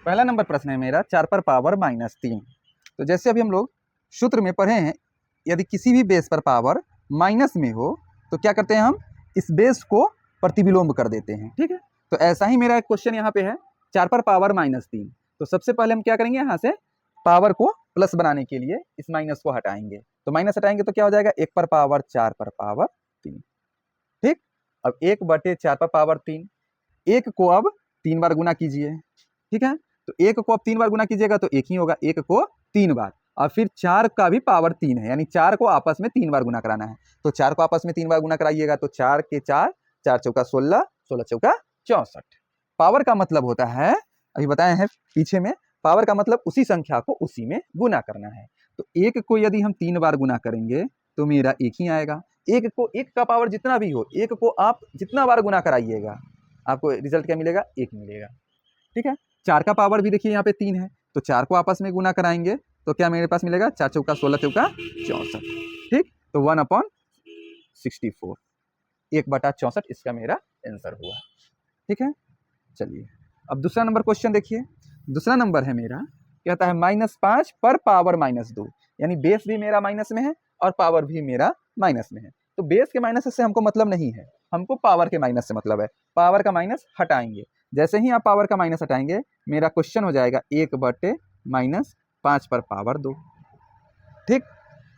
पहला नंबर प्रश्न है मेरा 4 पर पावर -3। तो जैसे अभी हम लोग सूत्र में पढ़े हैं, यदि किसी भी बेस पर पावर माइनस में हो तो क्या करते हैं, हम इस बेस को प्रतिविलोम कर देते हैं। ठीक है, तो ऐसा ही मेरा एक क्वेश्चन यहाँ पे है 4 पर पावर -3। तो सबसे पहले हम क्या करेंगे, यहाँ से पावर को प्लस बनाने के लिए इस माइनस को हटाएंगे। तो माइनस हटाएंगे तो क्या हो जाएगा, 1 पर पावर 4 पर पावर 3। ठीक, अब 1/4 पर पावर 3, 1 को अब 3 बार गुना कीजिए। ठीक है, तो 1 को अब 3 बार गुना कीजिएगा तो 1 ही होगा, 1 को 3 बार, और फिर 4 का भी पावर 3 है, यानी 4 को आपस में 3 बार गुना कराना है। तो 4 को आपस में 3 बार गुना कराइएगा तो 4 के 4, 4 चौका 16, 16 चौका 64। पावर का मतलब होता है, अभी बताए हैं पीछे में, पावर का मतलब उसी संख्या को उसी में गुना करना है। तो 1 को यदि हम 3 बार गुना करेंगे तो मेरा 1 ही आएगा। 1 को, 1 का पावर जितना भी हो, 1 को आप जितना बार गुना कराइएगा आपको रिजल्ट क्या मिलेगा, 1 मिलेगा। ठीक है, 4 का पावर भी देखिए यहाँ पे 3 है, तो 4 को आपस में गुना कराएंगे तो क्या मेरे पास मिलेगा, 4 चौका 16, चौका 64। ठीक, तो 1/64, 1/64 इसका मेरा आंसर हुआ। ठीक है, चलिए अब दूसरा नंबर क्वेश्चन देखिए। दूसरा नंबर है मेरा, कहता है -5 पर पावर -2, यानी बेस भी मेरा माइनस में है और पावर भी मेरा माइनस में है। तो बेस के माइनस से हमको मतलब नहीं है, हमको पावर के माइनस से मतलब है। पावर का माइनस हटाएंगे, जैसे ही आप पावर का माइनस हटाएंगे मेरा क्वेश्चन हो जाएगा 1/-5 पर पावर 2। ठीक,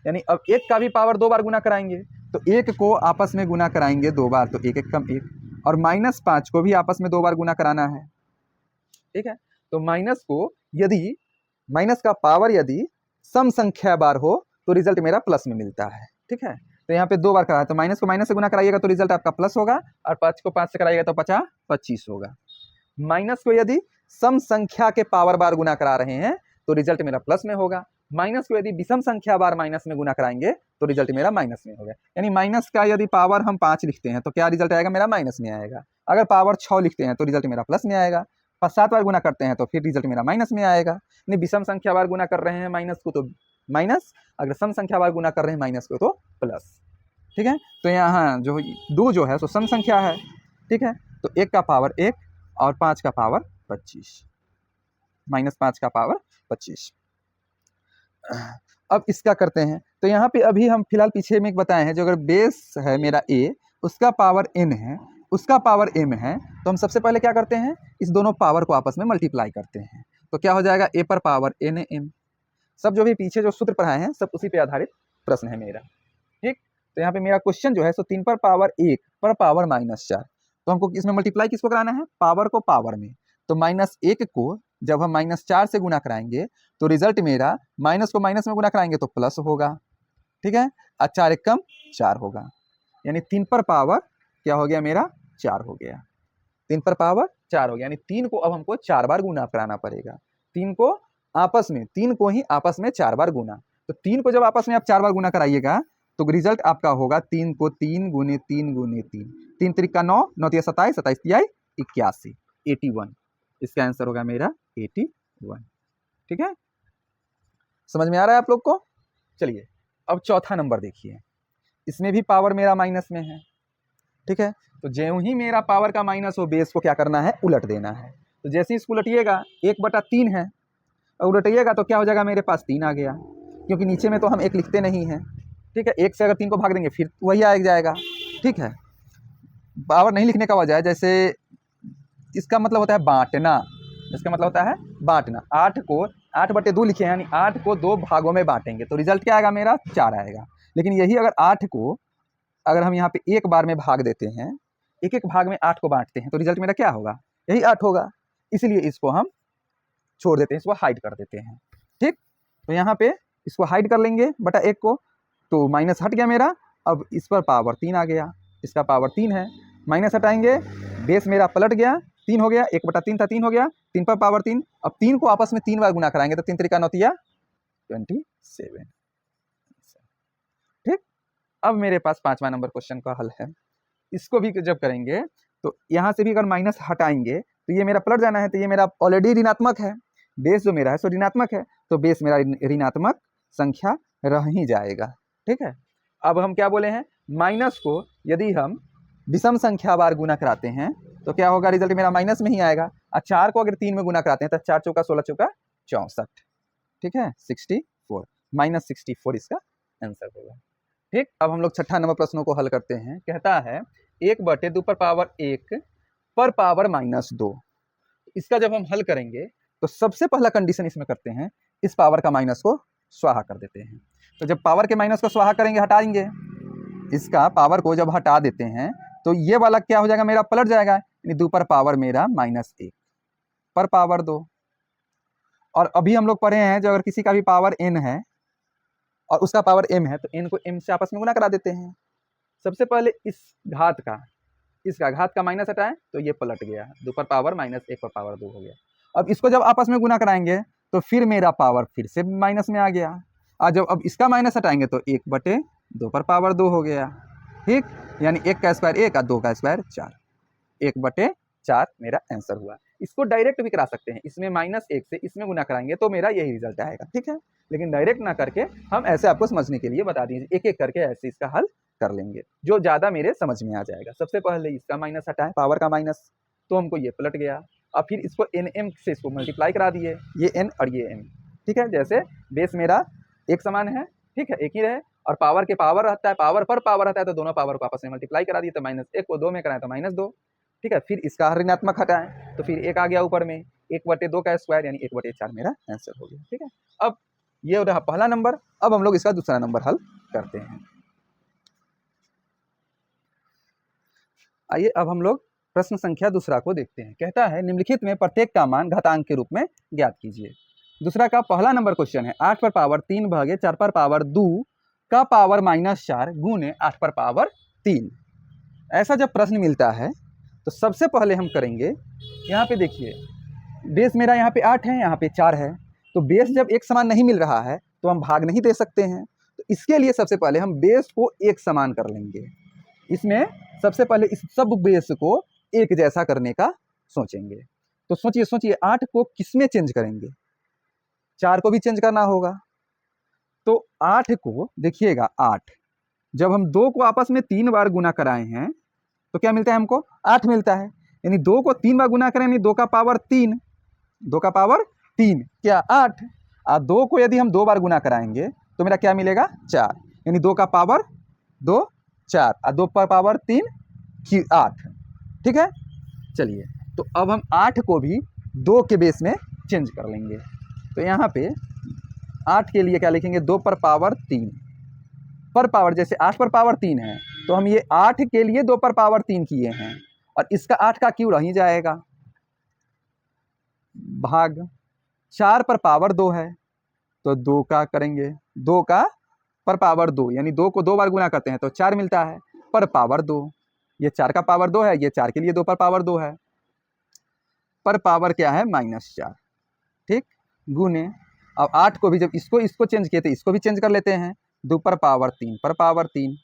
यानी अब 1 का भी पावर 2 बार गुना कराएंगे तो 1 को आपस में गुना कराएंगे 2 बार, तो 1 1 कम 1, और -5 को भी आपस में 2 बार गुना कराना है। ठीक है, तो माइनस को, यदि माइनस का पावर यदि सम संख्या बार हो तो रिजल्ट मेरा प्लस में मिलता है। ठीक है, तो यहाँ पे 2 बार कराया, तो माइनस को माइनस से गुना कराइएगा तो रिजल्ट आपका प्लस होगा, और 5 को 5 से कराइएगा तो 50 25 होगा। माइनस को यदि सम संख्या के पावर बार गुना करा रहे हैं तो रिजल्ट मेरा प्लस में होगा। माइनस को यदि विषम संख्या बार माइनस में गुना कराएंगे तो रिजल्ट मेरा माइनस में होगा। यानी माइनस का यदि पावर हम 5 लिखते हैं तो क्या रिजल्ट आएगा, मेरा माइनस में आएगा। अगर पावर 6 लिखते हैं तो रिजल्ट मेरा प्लस में आएगा। 7 बार गुना करते हैं तो फिर रिजल्ट मेरा माइनस में आएगा। यानी विषम संख्या बार गुना कर रहे हैं माइनस को तो माइनस, अगर सम संख्या बार गुना कर रहे हैं माइनस को तो प्लस। ठीक है, तो यहाँ जो 2 जो है सो सम संख्या है। ठीक है, तो 1 का पावर 1 और 5 का पावर 25, -5 का पावर 25। अब इसका करते हैं, तो यहाँ पे अभी हम फिलहाल पीछे में एक बताए हैं, जो अगर बेस है मेरा a, उसका पावर n है, उसका पावर m है, तो हम सबसे पहले क्या करते हैं, इस दोनों पावर को आपस में मल्टीप्लाई करते हैं। तो क्या हो जाएगा, a पर पावर n m। सब जो भी पीछे जो सूत्र पढ़ाए हैं सब उसी पे आधारित प्रश्न है मेरा। ठीक, तो यहाँ पे मेरा क्वेश्चन जो है सो 3 पर पावर 1 पर पावर -4, तो हमको इसमें मल्टीप्लाई किसको कराना है, पावर को पावर में। तो -1 को जब हम -4 से गुना कराएंगे तो रिजल्ट मेरा, माइनस को माइनस में गुना कराएंगे तो प्लस होगा। ठीक है, और 4 1 कम 4 होगा, यानी 3 पर पावर क्या हो गया मेरा, 4 हो गया। 3 पर पावर 4 हो गया, यानी 3 को अब हमको 4 बार गुना कराना पड़ेगा। 3 को आपस में, 3 को ही आपस में 4 बार गुना। तो 3 को जब आपस में आप 4 बार गुना कराइएगा तो रिजल्ट आपका होगा 3 को 3 गुने 3 गुने 3, 3 त्रिका 9, 9 तिया 27, 27 तिया 81, 81। इसका आंसर होगा मेरा 81। ठीक है, समझ में आ रहा है आप लोग को। चलिए अब चौथा नंबर देखिए, इसमें भी पावर मेरा माइनस में है। ठीक है, तो ज्यों ही मेरा पावर का माइनस हो, बेस को क्या करना है, उलट देना है। तो जैसे ही इसको उलटिएगा 1/3 है, और उलटिएगा तो क्या हो जाएगा, मेरे पास 3 आ गया, क्योंकि नीचे में तो हम 1 लिखते नहीं हैं। ठीक है, 1 से अगर 3 को भाग देंगे फिर वही आ जाएगा। ठीक है, पावर नहीं लिखने का वजह है, जैसे इसका मतलब होता है बांटना, इसका मतलब होता है बांटना। 8 को 8/2 लिखे, यानी 8 को 2 भागों में बांटेंगे तो रिजल्ट क्या आएगा, मेरा 4 आएगा। लेकिन यही अगर 8 को अगर हम यहाँ पे एक बार में भाग देते हैं, एक एक भाग में 8 को बांटते हैं तो रिजल्ट मेरा क्या होगा, यही 8 होगा। इसलिए इसको हम छोड़ देते हैं, इसको हाइड कर देते हैं। ठीक, तो यहाँ पे इसको हाइड कर लेंगे बटा 1 को, तो माइनस हट गया मेरा। अब इस पर पावर 3 आ गया, इसका पावर 3 है, माइनस हटाएंगे, बेस मेरा पलट गया, 3 हो गया, 1/3 था 3 हो गया, 3 पर पावर 3। अब 3 को आपस में 3 बार गुना कराएंगे तो 3 त्रिका 9 तिया 27। ठीक, अब मेरे पास 5वां नंबर क्वेश्चन का हल है। इसको भी जब करेंगे तो यहाँ से भी अगर माइनस हटाएंगे तो ये मेरा पलट जाना है, तो ये मेरा ऑलरेडी ऋणात्मक है, बेस जो मेरा है सो ऋणात्मक है, तो बेस मेरा ऋणात्मक संख्या रह ही जाएगा। ठीक है, अब हम क्या बोले हैं, माइनस को यदि हम विषम संख्या बार गुना कराते हैं तो क्या होगा, रिजल्ट मेरा माइनस में ही आएगा। और 4 को अगर 3 में गुना कराते हैं तो 4 चौका 16 चौका 64, ठीक है, 64, -64 इसका आंसर होगा। ठीक, अब हम लोग छठा नंबर प्रश्नों को हल करते हैं। कहता है 1/2 पर पावर 1 पर पावर -2। इसका जब हम हल करेंगे तो सबसे पहला कंडीशन इसमें करते हैं, इस पावर का माइनस को स्वाहा कर देते हैं। तो जब पावर के माइनस को स्वाहा करेंगे, हटाएंगे, इसका पावर को जब हटा देते हैं तो ये वाला क्या हो जाएगा, मेरा पलट जाएगा, यानी 2 पर पावर मेरा -1 पर पावर 2। और अभी हम लोग पढ़े हैं, जो अगर किसी का भी पावर n है और उसका पावर m है तो n को m से आपस में गुना करा देते हैं। सबसे पहले इस घात का, इसका घात का माइनस हटाएं तो ये पलट गया, 2 पर पावर -1 पर पावर 2 हो गया। अब इसको जब आपस में गुना कराएंगे तो फिर मेरा पावर फिर से माइनस में आ गया, और जब अब इसका माइनस हटाएंगे तो 1/2 पर पावर 2 हो गया। ठीक, यानी 1 का स्क्वायर 1 और 2 का स्क्वायर 4, 1/4 मेरा आंसर हुआ। इसको डायरेक्ट भी करा सकते हैं, इसमें -1 से इसमें गुना कराएंगे तो मेरा यही रिजल्ट आएगा। ठीक है, लेकिन डायरेक्ट ना करके हम ऐसे आपको समझने के लिए बता दीजिए, एक एक करके ऐसे इसका हल कर लेंगे, जो ज़्यादा मेरे समझ में आ जाएगा। सबसे पहले इसका माइनस हटाएं, पावर का माइनस, तो हमको ये पलट गया। अब फिर इसको nm से इसको मल्टीप्लाई करा दिए, ये n और ये m। ठीक है, जैसे बेस मेरा एक समान है, ठीक है, एक ही रहे, और पावर के पावर रहता है, पावर पर पावर रहता है, तो दोनों पावर को आपस में मल्टीप्लाई करा दिए, तो -1 को 2 में कराएं तो -2। ठीक है, फिर इसका ऋणात्मक हटाएं तो फिर 1 आ गया ऊपर में, 1/2 का स्क्वायर यानी 1/4 मेरा आंसर हो गया। ठीक है, अब ये रहा पहला नंबर। अब हम लोग इसका दूसरा नंबर हल करते हैं। आइए अब हम लोग प्रश्न संख्या दूसरा को देखते हैं। कहता है निम्नलिखित में प्रत्येक का मान घातांक के रूप में ज्ञात कीजिए। दूसरा का पहला नंबर क्वेश्चन है 8 पर पावर 3 भागे 4 पर पावर 2 का पावर -4 गुने 8 पर पावर 3। ऐसा जब प्रश्न मिलता है तो सबसे पहले हम करेंगे, यहाँ पे देखिए बेस मेरा यहाँ पे 8 है, यहाँ पे 4 है, तो बेस जब एक समान नहीं मिल रहा है तो हम भाग नहीं दे सकते हैं। तो इसके लिए सबसे पहले हम बेस को एक समान कर लेंगे। इसमें सबसे पहले इस सब बेस को एक जैसा करने का सोचेंगे। तो सोचिए सोचिए 8 को किसमें चेंज करेंगे, 4 को भी चेंज करना होगा। तो 8 को देखिएगा, 8 जब हम 2 को आपस में 3 बार गुना कराए हैं तो क्या मिलता है हमको, 8 मिलता है। यानी 2 को 3 बार गुना करें यानी 2 का पावर 3, 2 का पावर 3 क्या 8। और 2 को यदि हम 2 बार गुना कराएंगे तो मेरा क्या मिलेगा, 4, यानी 2 का पावर 2 4 और 2 पर पावर 3 8। ठीक है, चलिए तो अब हम 8 को भी 2 के बेस में चेंज कर लेंगे। तो यहाँ पे 8 के लिए क्या लिखेंगे, 2 पर पावर 3 पर पावर, जैसे 8 पर पावर 3 है तो हम ये 8 के लिए 2 पर पावर 3 किए हैं, और इसका 8 का क्यों रह ही जाएगा, भाग 4 पर पावर 2 है तो 2 का करेंगे, 2 का पर पावर 2 यानी 2 को 2 बार गुना करते हैं तो 4 मिलता है, पर पावर 2, ये 4 का पावर 2 है, ये 4 के लिए 2 पर पावर 2 है, पर पावर क्या है -4। ठीक, गुने अब 8 को भी जब इसको चेंज किए थे इसको भी चेंज कर लेते हैं, 2 पर पावर 3 पर पावर 3,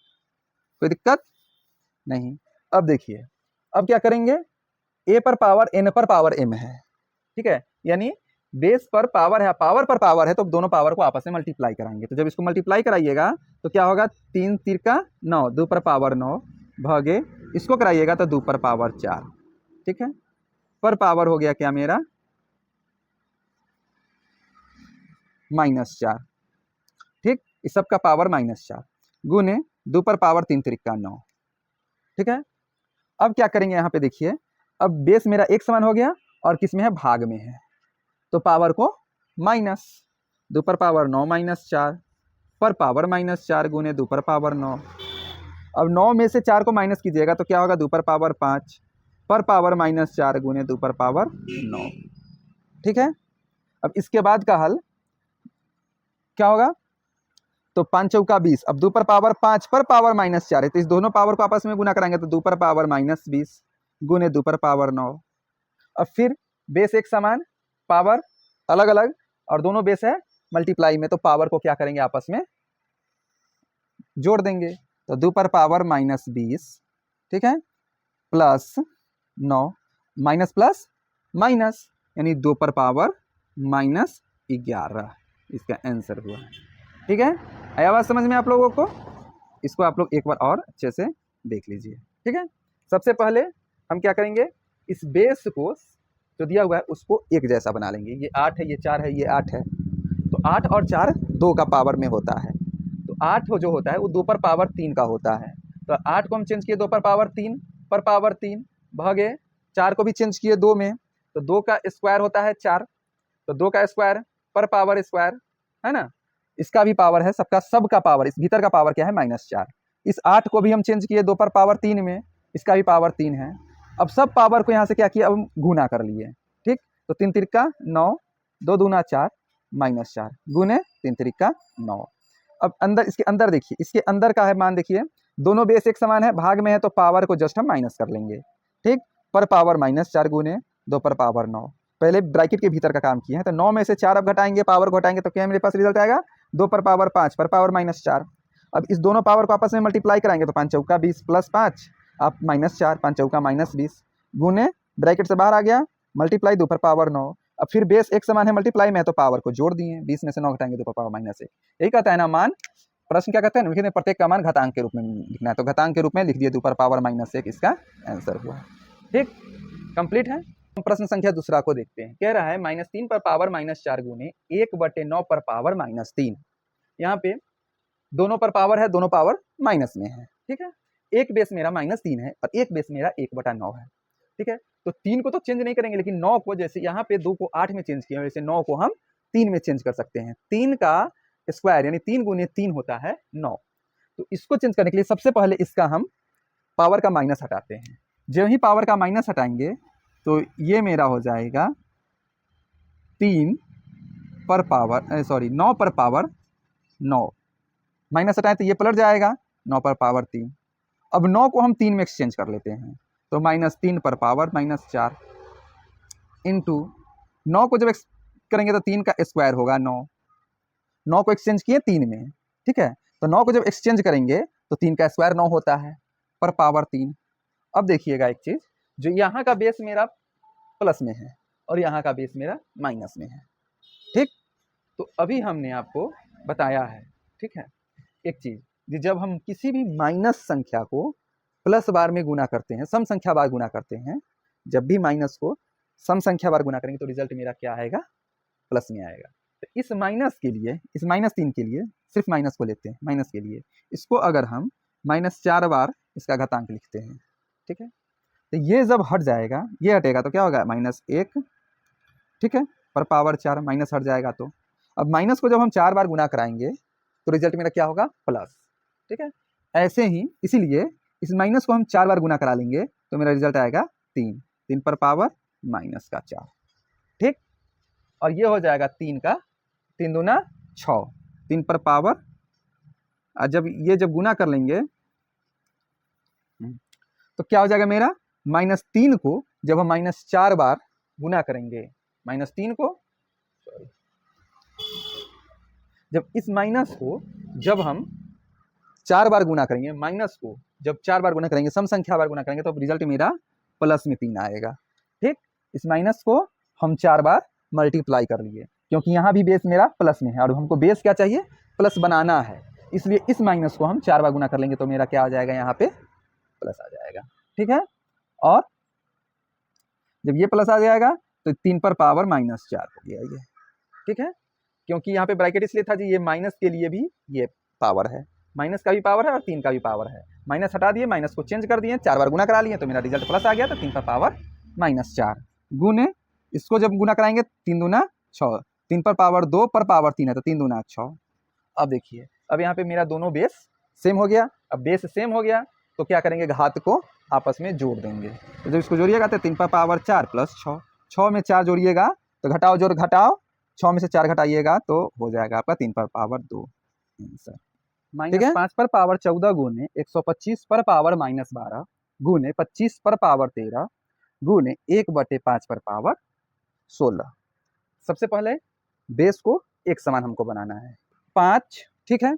कोई दिक्कत नहीं। अब देखिए अब क्या करेंगे, a पर पावर n पर पावर m है, ठीक है, यानी बेस पर पावर है, पावर पर पावर है, तो दोनों पावर को आपस में मल्टीप्लाई कराएंगे। तो जब इसको मल्टीप्लाई कराइएगा तो क्या होगा, 3 तिरका 9, 2 पर पावर 9 भागे इसको कराइएगा तो 2 पर पावर 4। ठीक है, पर पावर हो गया क्या मेरा -4। ठीक, इस सब का पावर -4 गुने 2 पर पावर 3 तिरका 9। ठीक है, अब क्या करेंगे, यहाँ पे देखिए अब बेस मेरा एक समान हो गया और किस में है, भाग में है, तो पावर को माइनस, 2 पर पावर 9 -4 पर पावर -4 गुने 2 पर पावर 9। अब 9 में से 4 को माइनस कीजिएगा तो क्या होगा, 2 पर पावर 5 पर पावर -4 गुने 2 पर पावर 9। ठीक है, अब इसके बाद का हल क्या होगा, तो 5 चौका 20, अब 2 पर पावर 5 पर पावर -4 है, तो इस दोनों पावर को आपस में गुना कराएंगे तो 2 पर पावर -20 गुने 2 पर पावर 9। अब फिर बेस एक समान, पावर अलग अलग, और दोनों बेस है मल्टीप्लाई में, तो पावर को क्या करेंगे, आपस में जोड़ देंगे, तो 2 पर पावर -20, ठीक है, प्लस 9 माइनस प्लस माइनस यानी 2 पर पावर -11, इसका आंसर हुआ। ठीक है, आया बात समझ में आप लोगों को, इसको आप लोग एक बार और अच्छे से देख लीजिए। ठीक है, सबसे पहले हम क्या करेंगे, इस बेस को जो दिया हुआ है उसको एक जैसा बना लेंगे। ये 8 है, ये 4 है, ये 8 है, तो 8 और 4 2 का पावर में होता है, तो 8 जो होता है वो 2 पर पावर 3 का होता है। तो 8 को हम चेंज किए 2 पर पावर 3 पर पावर 3 भागे 4 को भी चेंज किए 2 में, तो 2 का स्क्वायर होता है 4, तो 2 का स्क्वायर पर पावर स्क्वायर है ना, इसका भी पावर है, सबका पावर, इस भीतर का पावर क्या है -4। इस 8 को भी हम चेंज किए 2 पर पावर 3 में, इसका भी पावर 3 है। अब सब पावर को यहाँ से क्या किया, अब हम गुना कर लिए, ठीक। तो 3 तिरिका 9, 2 दूना 4 -4 गुने 3 तिरिका 9। अब अंदर, इसके अंदर देखिए, इसके अंदर का है मान देखिए, दोनों बेस एक समान है, भाग में है तो पावर को जस्ट हम माइनस कर लेंगे, ठीक। पर पावर -4 गुने 2 पर पावर 9, पहले ब्रैकेट के भीतर का काम किए हैं, तो 9 में से 4 अब घटाएंगे, पावर को घटाएंगे तो क्या मेरे पास रिजल्ट आएगा, 2 पर पावर 5 पर पावर -4। अब इस दोनों पावर को आपस में मल्टीप्लाई कराएंगे तो 5 चौका 20 प्लस 5 आप -4, 5 चौका -20 गुने ब्रैकेट से बाहर आ गया, मल्टीप्लाई 2 पर पावर 9। अब फिर बेस एक समान है, मल्टीप्लाई में है तो पावर को जोड़ दिए, 20 में से 9 घटाएंगे 2 पर पावर -1। यही कहता है ना मान, प्रश्न क्या कहते हैं, लिखने प्रत्येक का मान घातांक के रूप में लिखना है, तो घातांक के रूप में लिख दिए 2 पर पावर -1, इसका आंसर हुआ। ठीक, कंप्लीट है। हम प्रश्न संख्या दूसरा को देखते हैं। कह रहा है -3 पर पावर -4 गुने 1/9 पर पावर -3। यहाँ पे दोनों पर पावर है, दोनों पावर माइनस में है, ठीक है। एक बेस मेरा -3 है और एक बेस मेरा 1/9 है, ठीक है। तो 3 को तो चेंज नहीं करेंगे, लेकिन 9 को, जैसे यहाँ पे 2 को 8 में चेंज किया, वैसे 9 को हम 3 में चेंज कर सकते हैं। 3 का स्क्वायर यानी 3 गुने 3 होता है 9। तो इसको चेंज करने के लिए सबसे पहले इसका हम पावर का माइनस हटाते हैं। जब ही पावर का माइनस हटाएंगे तो ये मेरा हो जाएगा 3 पर पावर, सॉरी 9 पर पावर 9, माइनस हटाएं तो ये पलट जाएगा 9 पर पावर 3। अब 9 को हम 3 में एक्सचेंज कर लेते हैं, तो -3 पर पावर -4 इंटू 9 को जब करेंगे तो 3 का स्क्वायर होगा 9, 9 को एक्सचेंज किए 3 में, ठीक है। तो 9 को जब एक्सचेंज करेंगे तो 3 का स्क्वायर 9 होता है पर पावर 3। अब देखिएगा एक चीज, जो यहाँ का बेस मेरा प्लस में है और यहाँ का बेस मेरा माइनस में है, ठीक। तो अभी हमने आपको बताया है, ठीक है, एक चीज, जब हम किसी भी माइनस संख्या को प्लस बार में गुना करते हैं, सम संख्या बार गुना करते हैं, जब भी माइनस को सम संख्या बार गुना करेंगे तो रिजल्ट मेरा क्या आएगा, प्लस में आएगा। तो इस माइनस के लिए, इस -3 के लिए सिर्फ माइनस को लेते हैं, माइनस के लिए इसको अगर हम -4 बार इसका घातांक लिखते हैं, ठीक है। तो ये जब हट जाएगा, ये हटेगा तो क्या होगा -1, ठीक है, पर पावर 4 माइनस हट जाएगा। तो अब माइनस को जब हम 4 बार गुना कराएंगे तो रिजल्ट मेरा क्या होगा, प्लस, ठीक है। ऐसे ही इसीलिए इस माइनस को हम 4 बार गुना करा लेंगे तो मेरा रिजल्ट आएगा 3, 3 पर पावर -4, ठीक। और ये हो जाएगा 3 का 3 दूना 6, 3 पर पावर, जब ये जब गुना कर लेंगे तो क्या हो जाएगा मेरा, -3 को जब हम -4 बार गुना करेंगे, -3 को सॉरी, जब इस माइनस को जब हम 4 बार गुना करेंगे, माइनस को जब 4 बार गुना करेंगे, सम संख्या बार गुना करेंगे तो रिजल्ट मेरा प्लस में 3 आएगा, ठीक। इस माइनस को हम 4 बार मल्टीप्लाई कर लिए, क्योंकि यहाँ भी बेस मेरा प्लस में है और हमको बेस क्या चाहिए, प्लस बनाना है, इसलिए इस माइनस को हम 4 बार गुना कर लेंगे तो मेरा क्या आ जाएगा, यहाँ पे प्लस आ जाएगा, ठीक है। और जब ये प्लस आ जाएगा तो 3 पर पावर -4 हो गया ये, ठीक है। क्योंकि यहाँ पे ब्रैकेट इसलिए था जी, ये माइनस के लिए भी ये पावर है, माइनस का भी पावर है और 3 का भी पावर है। माइनस हटा दिए, माइनस को चेंज कर दिए, 4 बार गुना करा लिए तो मेरा रिजल्ट प्लस आ गया, तो 3 पर पावर -4 गुने, इसको जब गुना कराएंगे 3 दूना 6, 3 पर पावर 2 पर पावर 3 है तो 3 दूना 6। अब देखिए, अब यहाँ पे मेरा दोनों बेस सेम हो गया। अब बेस सेम हो गया तो क्या करेंगे, घात को आपस में जोड़ देंगे। तो जब इसको जोड़िएगा तो 3 पर पावर 4 प्लस 6, 6 में 4 जोड़िएगा तो घटाओ जोड़ घटाओ, 6 में से 4 घटाइएगा तो हो जाएगा आपका 3 पर पावर 2 आंसर। -5 पर पावर 14 गुने 125 पर पावर -12 गुने 25 पर पावर 13 गुने 1/5 पर पावर 16। सबसे पहले बेस को एक समान हमको बनाना है, 5, ठीक है,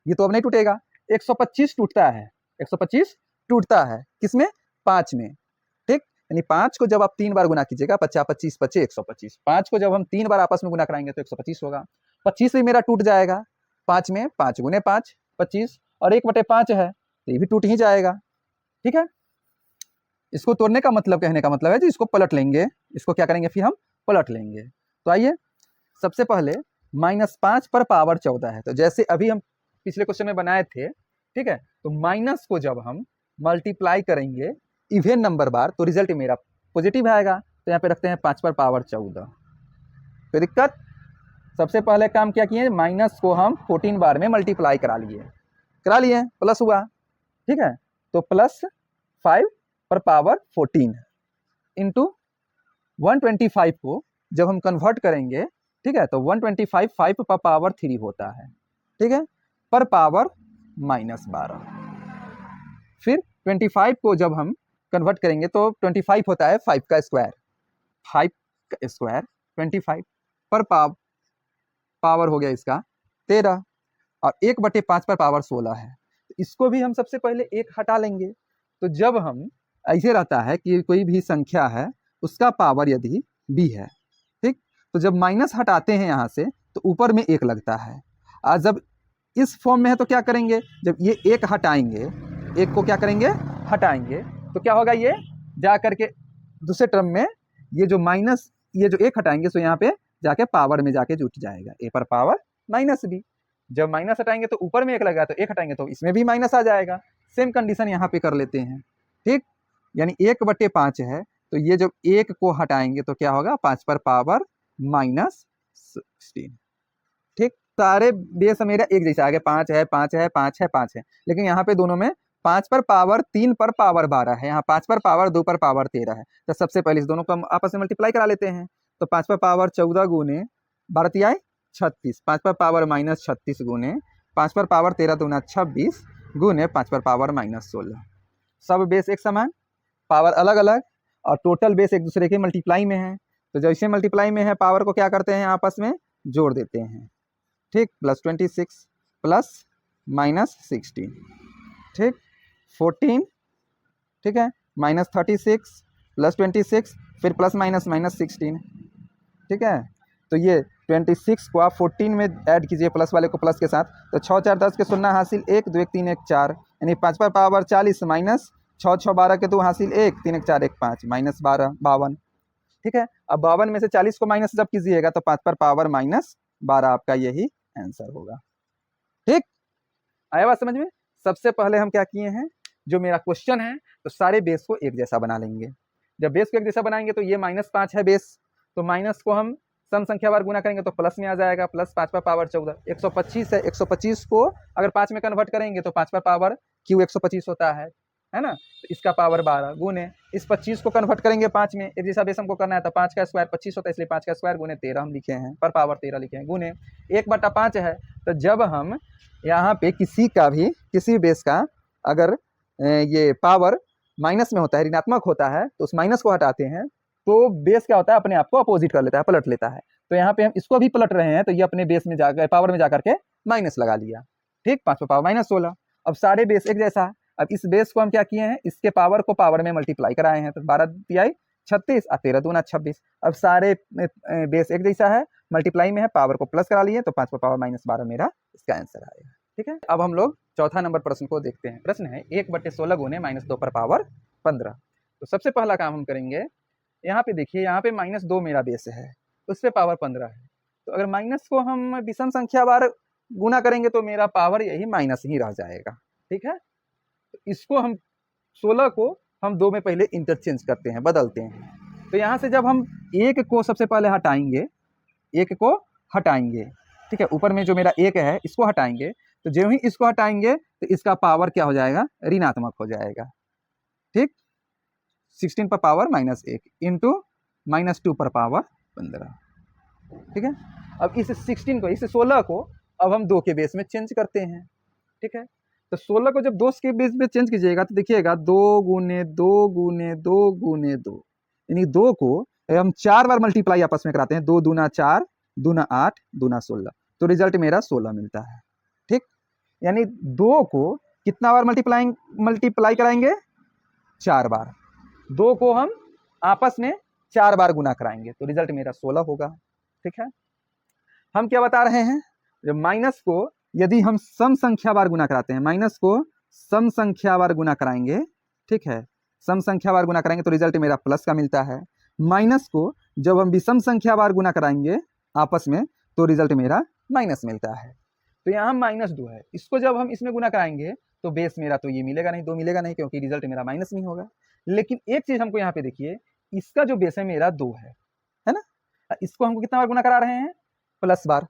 ये तो अब नहीं टूटेगा, 125 टूटता है, 125 टूटता है किसमें, 5 में, ठीक। यानी 5 को जब आप 3 बार गुना कीजिएगा, 50 25 25 125, 5 को जब हम 3 बार आपस में गुना कराएंगे तो 125 होगा, 25 भी मेरा टूट जाएगा, 5 में 5 गुने 5 25 और 1/5 है तो ये भी टूट ही जाएगा, ठीक है। इसको तोड़ने का मतलब, कहने का मतलब है जी इसको पलट लेंगे, इसको क्या करेंगे फिर हम पलट लेंगे। तो आइए सबसे पहले -5 पर पावर 14 है, तो जैसे अभी हम पिछले क्वेश्चन में बनाए थे, ठीक है, तो माइनस को जब हम मल्टीप्लाई करेंगे इवन नंबर बार तो रिजल्ट मेरा पॉजिटिव आएगा। तो यहाँ पे रखते हैं 5 पर पावर 14। कोई दिक्कत? सबसे पहले काम क्या किए, माइनस को हम 14 बार में मल्टीप्लाई करा लिए, प्लस हुआ, ठीक है, तो +5 पर पावर 14 इंटू 125 को जब हम कन्वर्ट करेंगे, ठीक है, तो 125 5 पर पावर 3 होता है, ठीक है, पर पावर -12। फिर 25 को जब हम कन्वर्ट करेंगे तो 25 होता है 5 का स्क्वायर, 5 का स्क्वायर 25 पर पावर हो गया इसका 13, और 1/5 पर पावर 16 है। तो इसको भी हम सबसे पहले 1 हटा लेंगे। तो जब हम ऐसे रहता है कि कोई भी संख्या है उसका पावर यदि b है, ठीक, तो जब माइनस हटाते हैं यहाँ से तो ऊपर में 1 लगता है। और जब इस फॉर्म में है तो क्या करेंगे, जब ये 1 हटाएंगे, 1 को क्या करेंगे हटाएंगे, तो क्या होगा, ये जा करके दूसरे टर्म में ये जो माइनस, ये जो 1 हटाएंगे तो यहाँ पे जाके पावर में जाके जुट जाएगा, a पर पावर -b। जब माइनस हटाएंगे तो ऊपर में 1 लगा, तो 1 हटाएंगे तो इसमें भी माइनस आ जाएगा। सेम कंडीशन यहाँ पे कर लेते हैं, ठीक, यानी 1/5 है, तो ये जब 1 को हटाएंगे तो क्या होगा, 5 पर पावर -16, ठीक। सारे बेस मेरा एक जैसा आ गया, 5 है 5 है 5 है 5 है, लेकिन यहाँ पे दोनों में 5 पर पावर 3 पर पावर 12 है, यहाँ 5 पर पावर 2 पर पावर 13 है। तो सबसे पहले इस दोनों को हम आपस में मल्टीप्लाई करा लेते हैं। तो 5 पर पावर 14 गुने 12 तियाई 36, 5 पर पावर -36 गुने 5 पर पावर 13 दूना 26 गुने 5 पर पावर -16। सब बेस एक समान, पावर अलग अलग, और टोटल बेस एक दूसरे के मल्टीप्लाई में है। तो जैसे मल्टीप्लाई में है पावर को क्या करते हैं आपस में जोड़ देते हैं, ठीक, +26 प्लस -16, ठीक, 14, ठीक है, -36 +26 फिर प्लस -16, ठीक है। तो ये 26 को आप 14 में ऐड कीजिए प्लस वाले को प्लस के साथ, तो 6 4 10 के 0 हासिल 1 2 1 3 1 4, यानी 5 पर पावर 40 माइनस 6 6 12 के 2 हासिल 1 3 1 4 1 5 -12 52, ठीक है। अब 52 में से 40 को माइनस जब कीजिएगा तो 5 पर पावर -12 आपका यही आंसर होगा, ठीक। आया बात समझ में? सबसे पहले हम क्या किए हैं, जो मेरा क्वेश्चन है तो सारे बेस को एक जैसा बना लेंगे। जब बेस को एक जैसा बनाएंगे तो ये -5 है बेस, तो माइनस को हम सम संख्या बार गुना करेंगे तो प्लस में आ जाएगा, प्लस 5 पर पावर 14, 125 है, 125 को अगर 5 में कन्वर्ट करेंगे तो 5 पर पावर क्यू 125 होता है ना, तो इसका पावर 12 गुने इस 25 को कन्वर्ट करेंगे 5 में, एक जैसा बेस हमको करना है तो 5 का स्क्वायर 25 होता है, इसलिए 5 का स्क्वायर गुने 13 हम लिखे हैं, पर पावर 13 लिखे हैं, गुने 1/5 है। तो जब हम यहाँ पे किसी बेस का अगर ये पावर माइनस में होता है, ऋणात्मक होता है, तो उस माइनस को हटाते हैं तो बेस क्या होता है, अपने आप को अपोजिट कर लेता है, पलट लेता है। तो यहाँ पे हम इसको भी पलट रहे हैं, तो ये अपने बेस में जाकर पावर में जाकर के माइनस लगा लिया, ठीक, 5 पर पावर -16। अब सारे बेस एक जैसा, अब इस बेस को हम क्या किए हैं, इसके पावर को पावर में मल्टीप्लाई कराए हैं, तो 12 तिहाई 36 और 13 दूना 26। अब सारे बेस एक जैसा है, मल्टीप्लाई में है, पावर को प्लस करा लिए, तो 5 पर पावर -12 मेरा इसका आंसर आएगा, ठीक है। अब हम लोग चौथा नंबर प्रश्न को देखते हैं। प्रश्न है 1/16 गुने -2 पर पावर 15। तो सबसे पहला काम हम करेंगे, यहाँ पे देखिए, यहाँ पे -2 मेरा बेस है, उस पर पावर 15 है, तो अगर माइनस को हम विषम संख्या बार गुना करेंगे तो मेरा पावर यही माइनस ही रह जाएगा, ठीक है। तो इसको हम 16 को हम 2 में पहले इंटरचेंज करते हैं, बदलते हैं। तो यहाँ से जब हम 1 को सबसे पहले हटाएंगे, 1 को हटाएंगे, ठीक है, ऊपर में जो मेरा 1 है इसको हटाएंगे, तो जो ही इसको हटाएंगे तो इसका पावर क्या हो जाएगा, ऋणात्मक हो जाएगा, ठीक, 16 पर पावर -1 इंटू -2 पर पावर 15, ठीक है। अब इस 16 को, इस 16 को अब हम 2 के बेस में चेंज करते हैं, ठीक है। तो 16 को जब 2 के बेस में चेंज कीजिएगा तो देखिएगा 2 गुने 2 गुने 2 गुने 2, यानी 2 को हम 4 बार मल्टीप्लाई आपस में कराते हैं, 2 दूना 4 दूना 8 दूना 16, तो रिजल्ट मेरा 16 मिलता है, ठीक। यानी 2 को कितना बार मल्टीप्लाई कराएंगे, 4 बार। 2 को हम आपस में 4 बार गुना कराएंगे तो रिजल्ट मेरा 16 होगा, ठीक है। हम क्या बता रहे हैं, जब माइनस को यदि हम सम संख्या बार गुना कराते हैं, माइनस को सम संख्या बार गुना कराएंगे, ठीक है, सम संख्या बार गुना कराएंगे तो रिजल्ट मेरा प्लस का मिलता है। माइनस को जब हम विषम संख्या बार गुना कराएंगे आपस में तो रिजल्ट मेरा माइनस मिलता है। तो यहाँ -2 है, इसको जब हम इसमें गुना कराएंगे तो बेस मेरा तो ये मिलेगा नहीं, 2 मिलेगा नहीं, क्योंकि रिजल्ट मेरा माइनस में होगा। लेकिन एक चीज हमको यहाँ पे देखिए, इसका जो बेस है मेरा 2 है ना, इसको हमको कितना बार गुना करा रहे हैं, प्लस बार,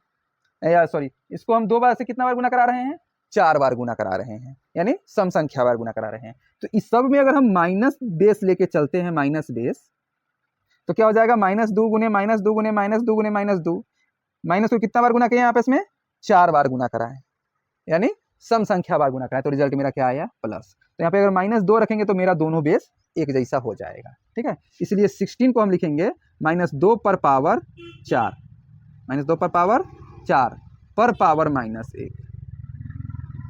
या सॉरी, इसको हम 2 बार से कितना बार गुना करा रहे हैं, 4 बार गुना करा रहे हैं, यानी सम संख्या बार गुना करा रहे हैं। तो इस सब में अगर हम माइनस बेस लेके चलते हैं, माइनस बेस, तो क्या हो जाएगा, -2 गुने -2 गुने -2 गुने -2, माइनस को कितना बार गुना किए आपस में, 4 बार गुना कराएं, यानी सम संख्या बार गुना कराएं, तो रिजल्ट मेरा क्या आया, प्लस। तो यहाँ पे अगर -2 रखेंगे तो मेरा दोनों बेस एक जैसा हो जाएगा, ठीक है। इसलिए 16 को हम लिखेंगे -2 पर पावर 4, -2 पर पावर 4 पर पावर -1,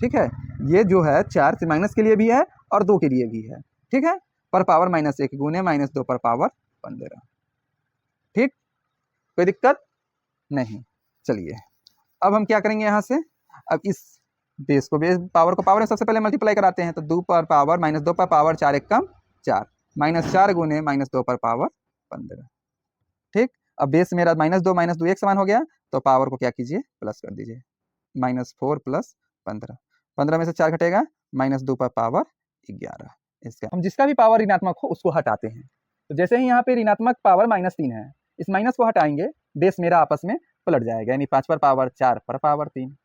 ठीक है। ये जो है 4 से माइनस के लिए भी है और 2 के लिए भी है, ठीक है। पर पावर -1 गुने -2 पर पावर 15, ठीक, कोई दिक्कत नहीं। चलिए अब हम क्या करेंगे यहाँ से, अब इस बेस को पावर में सबसे पहले मल्टीप्लाई कराते हैं, तो 2 पर पावर -2 पर पावर 4 एक कम 4, -4 गुने -2 पर पावर 15, ठीक। अब बेस मेरा -2 एक समान हो गया, तो पावर को क्या कीजिए, प्लस कर दीजिए, -4 + 15, 15 में से 4 घटेगा, -2 पर पावर 11। इसका हम जिसका भी पावर ऋणात्मक हो उसको हटाते हैं, तो जैसे ही यहाँ पे ऋणात्मक पावर -3 है, इस माइनस को हटाएंगे, बेस मेरा आपस में पलट जाएगा, यानी 5 पर पावर 4 पर पावर 3।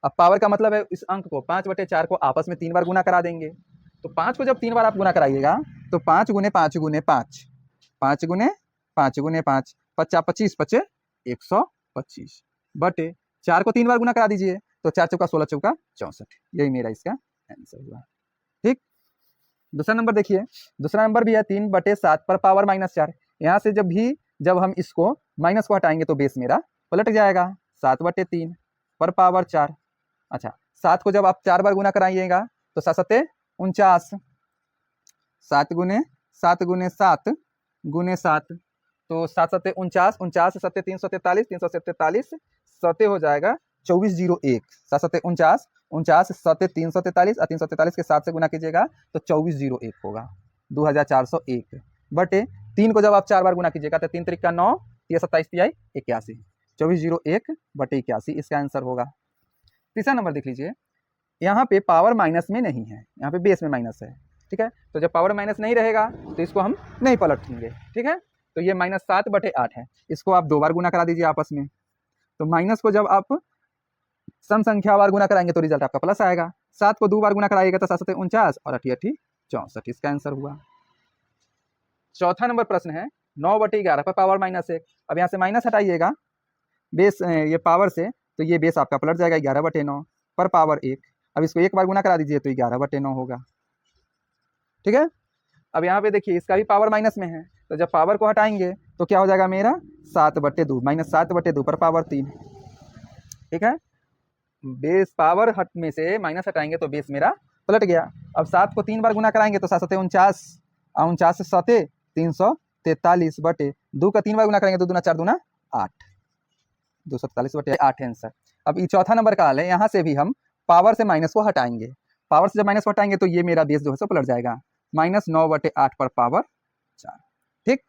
अब पावर का मतलब है इस अंक को 5/4 को आपस में 3 बार गुना करा देंगे, तो 5 को जब 3 बार आप गुना कराइएगा तो 5 गुने 5 गुने 5, 5 गुने 5 गुने 5, 50 25 25 125 बटे 4 को 3 बार गुना करा दीजिए, तो 4 चौका 16 चौका 64, यही मेरा इसका आंसर हुआ, ठीक। दूसरा नंबर देखिए, दूसरा नंबर भी है 3/7 पर पावर -4। यहाँ से जब हम इसको माइनस को हटाएंगे तो बेस मेरा पलट जाएगा, 7/3 पर पावर 4। अच्छा, 7 को जब आप 4 बार गुना कराइएगा तो 7 7 49, 7 गुने 7 गुने 7 गुने 7, तो 7 7 49, 49 7 343, 343 7 हो जाएगा 2401, 7 7 49, 49 7 343 और 343 के 7 से गुना कीजिएगा तो 2401 होगा, 2401 बटे 3 को जब आप 4 बार गुना कीजिएगा तो 3 3 9, 27 तिहाई 81, 2401 बटे 81 इसका आंसर होगा। तीसरा नंबर देख लीजिए, यहाँ पे पावर माइनस में नहीं है, यहाँ पे बेस में माइनस है, ठीक है। तो जब पावर माइनस नहीं रहेगा तो इसको हम नहीं पलटेंगे, ठीक है। तो ये -7/8 है, इसको आप 2 बार गुना करा दीजिए आपस में, तो माइनस को जब आप सम संख्या बार गुना कराएंगे तो रिजल्ट आपका प्लस आएगा। 7 को 2 बार गुना कराइएगा तो 7 7 49 और 8 8 64, इसका आंसर हुआ। चौथा नंबर प्रश्न है 9/11 पर पावर -1। अब यहाँ से माइनस हटाइएगा बेस ये पावर से, तो ये बेस आपका पलट जाएगा 11/9 पर पावर 1। अब इसको 1 बार गुना करा दीजिए तो 11/9 होगा, ठीक है। अब यहाँ पे देखिए इसका भी पावर माइनस में है, तो जब पावर को हटाएंगे तो क्या हो जाएगा मेरा 7/2, -7/2 पर पावर 3, ठीक है। बेस पावर हट में से माइनस हटाएंगे तो बेस मेरा पलट गया। अब 7 को 3 बार गुना कराएंगे तो 7 7 49, 49 से 7 343 बटे 2 का 3 बार गुना करेंगे तो 2 4 2 8, 243/8 आंसर। अब ये चौथा नंबर का हाल है, यहाँ से भी हम पावर से माइनस को हटाएंगे, पावर से जब माइनस को हटाएंगे तो ये मेरा बेस जो है सो पलट जाएगा, -9/8 पर पावर 4, ठीक।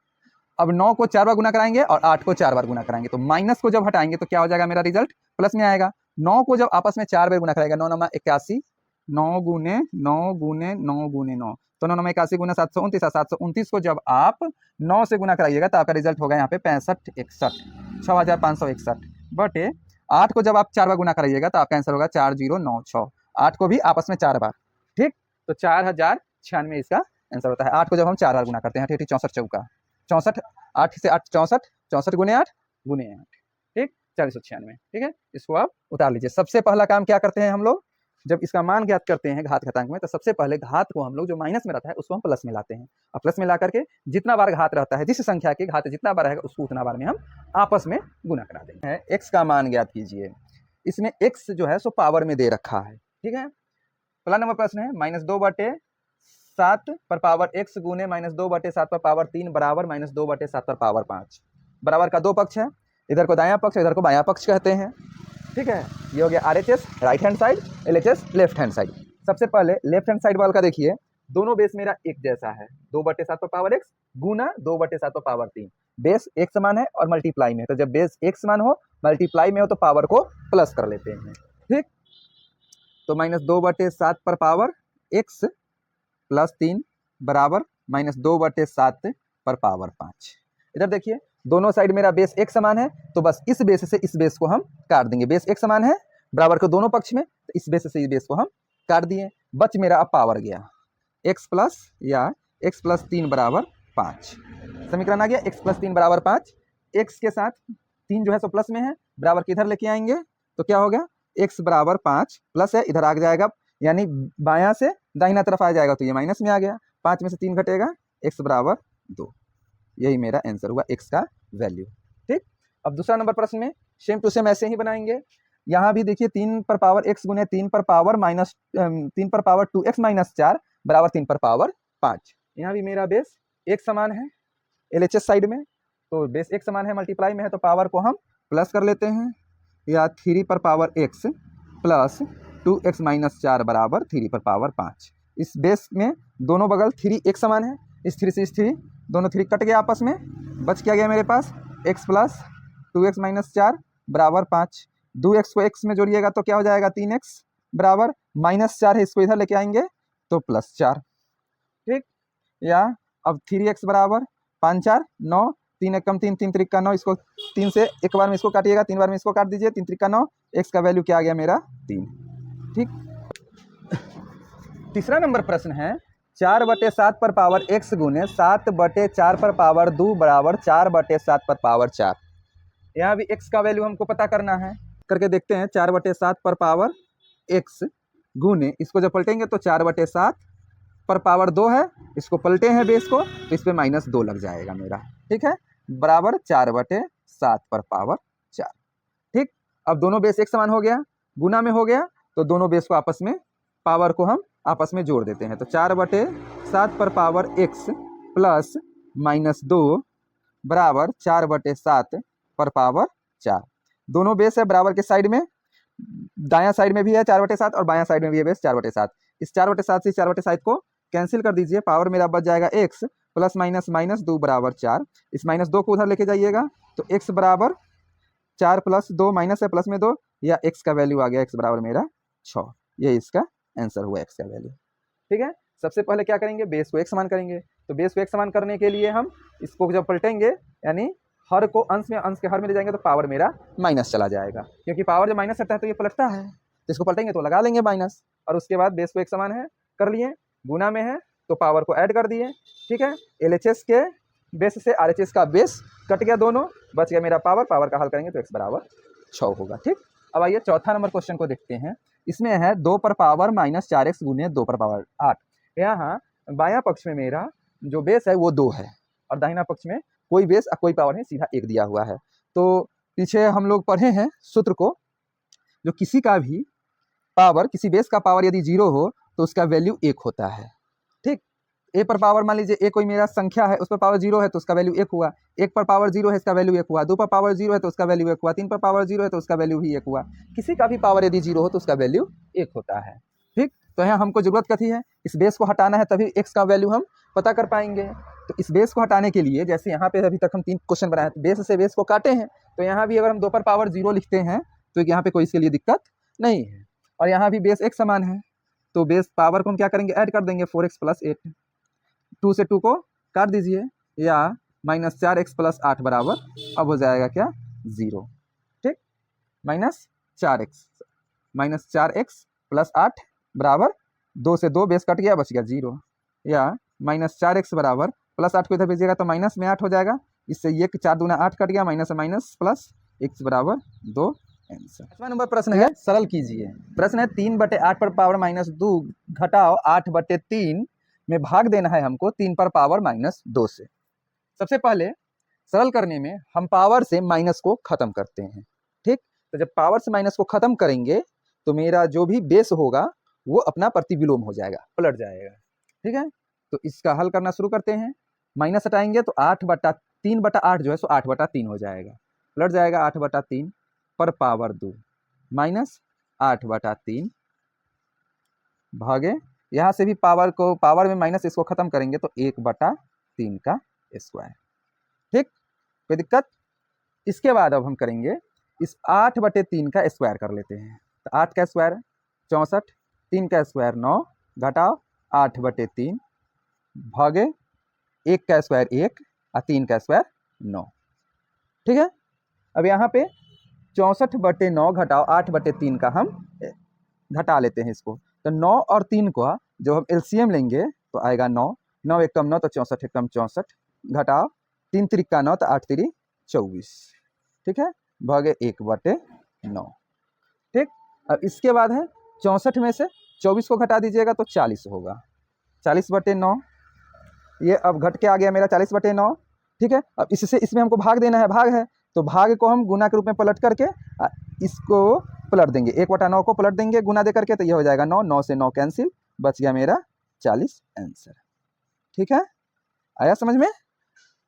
अब 9 को 4 बार गुना कराएंगे और 8 को 4 बार गुना कराएंगे, तो माइनस को जब हटाएंगे तो क्या हो जाएगा मेरा रिजल्ट प्लस में आएगा। 9 को जब आपस में 4 बार गुना कराएगा, 9 9 81, 9 गुने 9 गुने 9 गुने 9, तो 9 9 81 गुना 729, 729 को जब आप 9 से गुना कराइएगा तो आपका रिजल्ट होगा यहाँ पे 65 61, 6561 बटे 8 को जब आप 4 बार गुना कराइएगा तो आपका आंसर होगा 4096, 8 को भी आपस में 4 बार, ठीक। तो 4096 इसका आंसर होता है। 8 को जब हम 4 बार गुना करते हैं, 8 64 चौका 64, 8 से 8 64, 64 गुने 8 गुने 8, ठीक, 496, ठीक है। इसको आप उतार लीजिए। सबसे पहला काम क्या करते हैं हम लोग, जब इसका मान ज्ञात करते हैं घात घातांक में, तो सबसे पहले घात को हम लोग जो माइनस में रहता है उसको हम प्लस में लाते हैं, और प्लस में ला करके जितना बार घात रहता है, जिस संख्या की घात जितना बार रहेगा उसको उतना बार में हम आपस में गुना करा देंगे। एक्स का मान ज्ञात कीजिए, इसमें एक्स जो है सो पावर में दे रखा है, ठीक है। पहला नंबर प्रश्न है -2/7 पर पावर x गुने -2/7 पर पावर 3 बराबर -2/7 पर पावर 5। बराबर का 2 पक्ष है, इधर को दायां पक्ष, इधर को बायां पक्ष कहते हैं, ठीक है। ये हो गया RHS right hand side, LHS left hand side. सबसे पहले लेफ्ट हैंड साइड वाल का देखिए, दोनों बेस मेरा एक जैसा है, 2/7 पर पावर x गुना 2/7 पर पावर 3। बेस एक समान है और मल्टीप्लाई में है, तो जब बेस एक समान हो मल्टीप्लाई में हो तो पावर को प्लस कर लेते हैं। ठीक, तो -2/7 पर पावर x प्लस 3 बराबर -2/7 पर पावर 5। इधर देखिए दोनों साइड मेरा बेस एक समान है, तो बस इस बेस से इस बेस को हम काट देंगे। बेस एक समान है बराबर के दोनों पक्ष में, तो इस बेस से इस बेस को हम काट दिए। बच मेरा अब पावर गया x प्लस या x प्लस 3 बराबर 5। समीकरण आ गया x प्लस 3 बराबर 5। x के साथ 3 जो है सो प्लस में है, बराबर के इधर लेके आएंगे तो क्या हो गया, x बराबर 5 प्लस है, इधर आ जाएगा यानी बायां से दाहिना तरफ आ जाएगा तो ये माइनस में आ गया, 5 में से 3 घटेगा, x बराबर 2। यही मेरा आंसर हुआ x का वैल्यू। ठीक, अब दूसरा नंबर प्रश्न में सेम टू सेम ऐसे ही बनाएंगे। यहाँ भी देखिए 3 पर पावर x गुने 3 पर पावर 2x माइनस 4 बराबर 3 पर पावर 5। यहाँ भी मेरा बेस एक समान है LHS साइड में, तो बेस एक समान है मल्टीप्लाई में है तो पावर को हम प्लस कर लेते हैं, या 3 पर power x plus 2x minus 4 बराबर 3 पर पावर 5। इस बेस में दोनों बगल 3 एक समान है, इस 3 से इस 3 दोनों 3 कट गया आपस में, बच क्या गया मेरे पास x प्लस 2x माइनस 4 बराबर 5। 2x को x में जोड़िएगा तो क्या हो जाएगा 3x बराबर -4 है, इसको इधर लेके आएंगे तो +4। ठीक, या अब 3x बराबर 5 4 9, 3 1 कम 3 3 3 9, इसको 3 से एक बार में इसको काटिएगा, 3 बार में इसको काट दीजिए, 3 3 9, x का वैल्यू क्या आ गया मेरा 3। ठीक, तीसरा नंबर प्रश्न है 4/7 पर पावर x गुने 7/4 पर पावर 2 बराबर 4/7 पर पावर 4। यहाँ भी x का वैल्यू हमको पता करना है, करके देखते हैं। 4/7 पर पावर x गुने, इसको जब पलटेंगे तो 4/7 पर पावर 2 है, इसको पलटे हैं बेस को तो इस पर -2 लग जाएगा मेरा। ठीक है, बराबर 4/7 पर पावर 4। ठीक, अब दोनों बेस एक समान हो गया, गुना में हो गया तो दोनों बेस को आपस में पावर को हम आपस में जोड़ देते हैं, तो 4/7 पर पावर x प्लस -2 बराबर 4/7 पर पावर 4। दोनों बेस है बराबर के साइड में, दायां साइड में भी है 4/7 और बायां साइड में भी है बेस 4/7। इस 4/7 से 4/7 को कैंसिल कर दीजिए, पावर मेरा बच जाएगा x प्लस -2 बराबर 4। इस -2 को उधर लेके जाइएगा तो x बराबर 4 प्लस 2 माइनस है प्लस में 2, या x का वैल्यू आ गया x बराबर मेरा 6। ये इसका आंसर हुआ x का वैल्यू। ठीक है, सबसे पहले क्या करेंगे, बेस को एक समान करेंगे, तो बेस को एक समान करने के लिए हम इसको जब पलटेंगे यानी हर को अंश में, अंश के हर में ले जाएंगे तो पावर मेरा माइनस चला जाएगा, क्योंकि पावर जब माइनस हटता है तो ये पलटता है, तो इसको पलटेंगे तो लगा लेंगे माइनस, और उसके बाद बेस को एक समान है कर लिए, गुना में है तो पावर को ऐड कर दिए। ठीक है, LHS के बेस से RHS का बेस कट गया, दोनों बच गया मेरा पावर, पावर का हल करेंगे तो x बराबर 6 होगा। ठीक, अब आइए चौथा नंबर क्वेश्चन को देखते हैं। इसमें है 2 पर पावर -4x गुने 2 पर पावर 8। यहाँ बायां पक्ष में मेरा जो बेस है वो 2 है और दाहिना पक्ष में कोई बेस और कोई पावर नहीं, सीधा 1 दिया हुआ है। तो पीछे हम लोग पढ़े हैं सूत्र को, जो किसी का भी पावर, किसी बेस का पावर यदि 0 हो तो उसका वैल्यू 1 होता है। ठीक, a पर पावर मान लीजिए a कोई मेरा संख्या है, उस पर पावर 0 है तो उसका वैल्यू 1 हुआ, 1 पर पावर 0 है इसका वैल्यू 1 हुआ, 2 पर पावर 0 है तो उसका वैल्यू 1 हुआ, 3 पर पावर 0 है तो उसका वैल्यू भी 1 हुआ। किसी का भी पावर यदि 0 हो तो उसका वैल्यू 1 होता है। ठीक, तो यहाँ हमको जरूरत कथी है, इस बेस को हटाना है, तभी x का वैल्यू हम पता कर पाएंगे। तो इस बेस को हटाने के लिए, जैसे यहाँ पे अभी तक हम 3 क्वेश्चन बनाए, बेस से बेस को काटे हैं, तो यहाँ भी अगर हम 2 पर पावर 0 लिखते हैं तो यहाँ पे कोई इसके लिए दिक्कत नहीं है। और यहाँ भी बेस एक समान है तो बेस पावर को हम क्या करेंगे, ऐड कर देंगे 4x प्लस 8। 2 से 2 को काट दीजिए, या -4x प्लस 8 बराबर अब हो जाएगा क्या 0। ठीक, -4x प्लस 8 बराबर 2 से 2 बेस कट गया, बच गया 0, या -4x बराबर प्लस 8 को इधर भेजिएगा तो माइनस में 8 हो जाएगा, इससे ये 4 दूना 8 कट गया, माइनस से माइनस प्लस x बराबर 2 आंसर। 5वां नंबर प्रश्न है, सरल कीजिए। प्रश्न है 3/8 पर पावर -2 घटाओ 8/3 में भाग देना है हमको 3 पर पावर -2 से। सबसे पहले सरल करने में हम पावर से माइनस को खत्म करते हैं। ठीक, तो जब पावर से माइनस को खत्म करेंगे तो मेरा जो भी बेस होगा वो अपना प्रतिविलोम हो जाएगा, पलट जाएगा। ठीक है, तो इसका हल करना शुरू करते हैं। माइनस हटाएंगे तो 3/8 जो है सो 8/3 हो जाएगा, पलट जाएगा 8/3 पर पावर 2 माइनस 8/3 भागे यहाँ से भी पावर में माइनस इसको खत्म करेंगे तो 1/3 का स्क्वायर। ठीक, कोई दिक्कत? इसके बाद अब हम करेंगे इस 8/3 का स्क्वायर कर लेते हैं। तो 8 का स्क्वायर 64, 3 का स्क्वायर 9, घटाओ 8/3 भागे 1 का स्क्वायर 1 और 3 का स्क्वायर 9। ठीक है, अब यहाँ पे 64/9 घटाओ 8/3 का हम घटा लेते हैं इसको। तो 9 और 3 को जब हम एलसीएम लेंगे तो आएगा 9, 9 एकम 9 तो 64 एकम 64, घटाओ 3 त्रिक 9 तो 8 3 24। ठीक है, भागे 1/9। ठीक, अब इसके बाद है 64 में से 24 को घटा दीजिएगा तो 40 होगा, 40/9। ये अब घट के आ गया मेरा 40/9। ठीक है, अब इससे इसमें हमको भाग देना है, भाग है तो भाग को हम गुना के रूप में पलट करके इसको पलट देंगे, 1/9 को पलट देंगे गुना दे करके तो ये हो जाएगा 9, 9 से 9 कैंसिल, बच गया मेरा 40 आंसर। ठीक है, आया समझ में?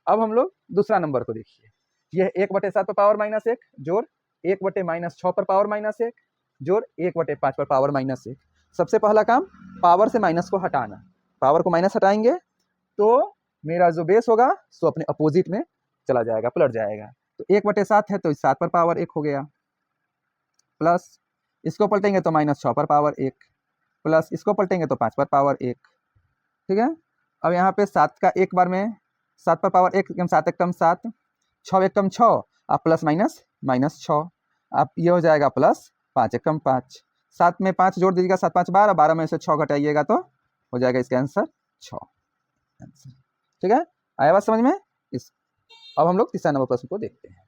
अब हम लोग दूसरा नंबर को देखिए, यह 1/7 पर पावर -1 जोड़ 1/-6 पर पावर -1 जोड़ 1/5 पर पावर -1। सबसे पहला काम पावर से माइनस को हटाना, पावर को माइनस हटाएंगे तो मेरा जो बेस होगा सो अपने अपोजिट में चला जाएगा, पलट जाएगा। तो 1/7 है तो 7 पर पावर 1 हो गया, प्लस इसको पलटेंगे तो -6 पर पावर 1, प्लस इसको पलटेंगे तो 5 पर पावर 1। ठीक है, अब यहाँ पे 7 का एक बार में 7 पर पावर 1 एकम 7 एकम 7, 6 एकम 6 आप प्लस -6, आप ये हो जाएगा प्लस 5 एकम 5, 7 में 5 जोड़ दीजिएगा 7 5 12, 12 में से 6 घटाइएगा तो हो जाएगा इसका आंसर 6 आंसर। ठीक है, आया बात समझ में? अब हम लोग तीसरा नंबर प्रश्न को देखते हैं।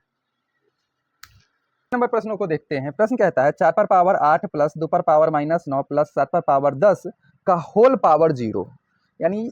नंबर प्रश्नों को देखते हैं। प्रश्न कहता है 4 पर पावर 8 प्लस 2 पर पावर -9 प्लस 7 पर पावर 10 का होल पावर 0, यानी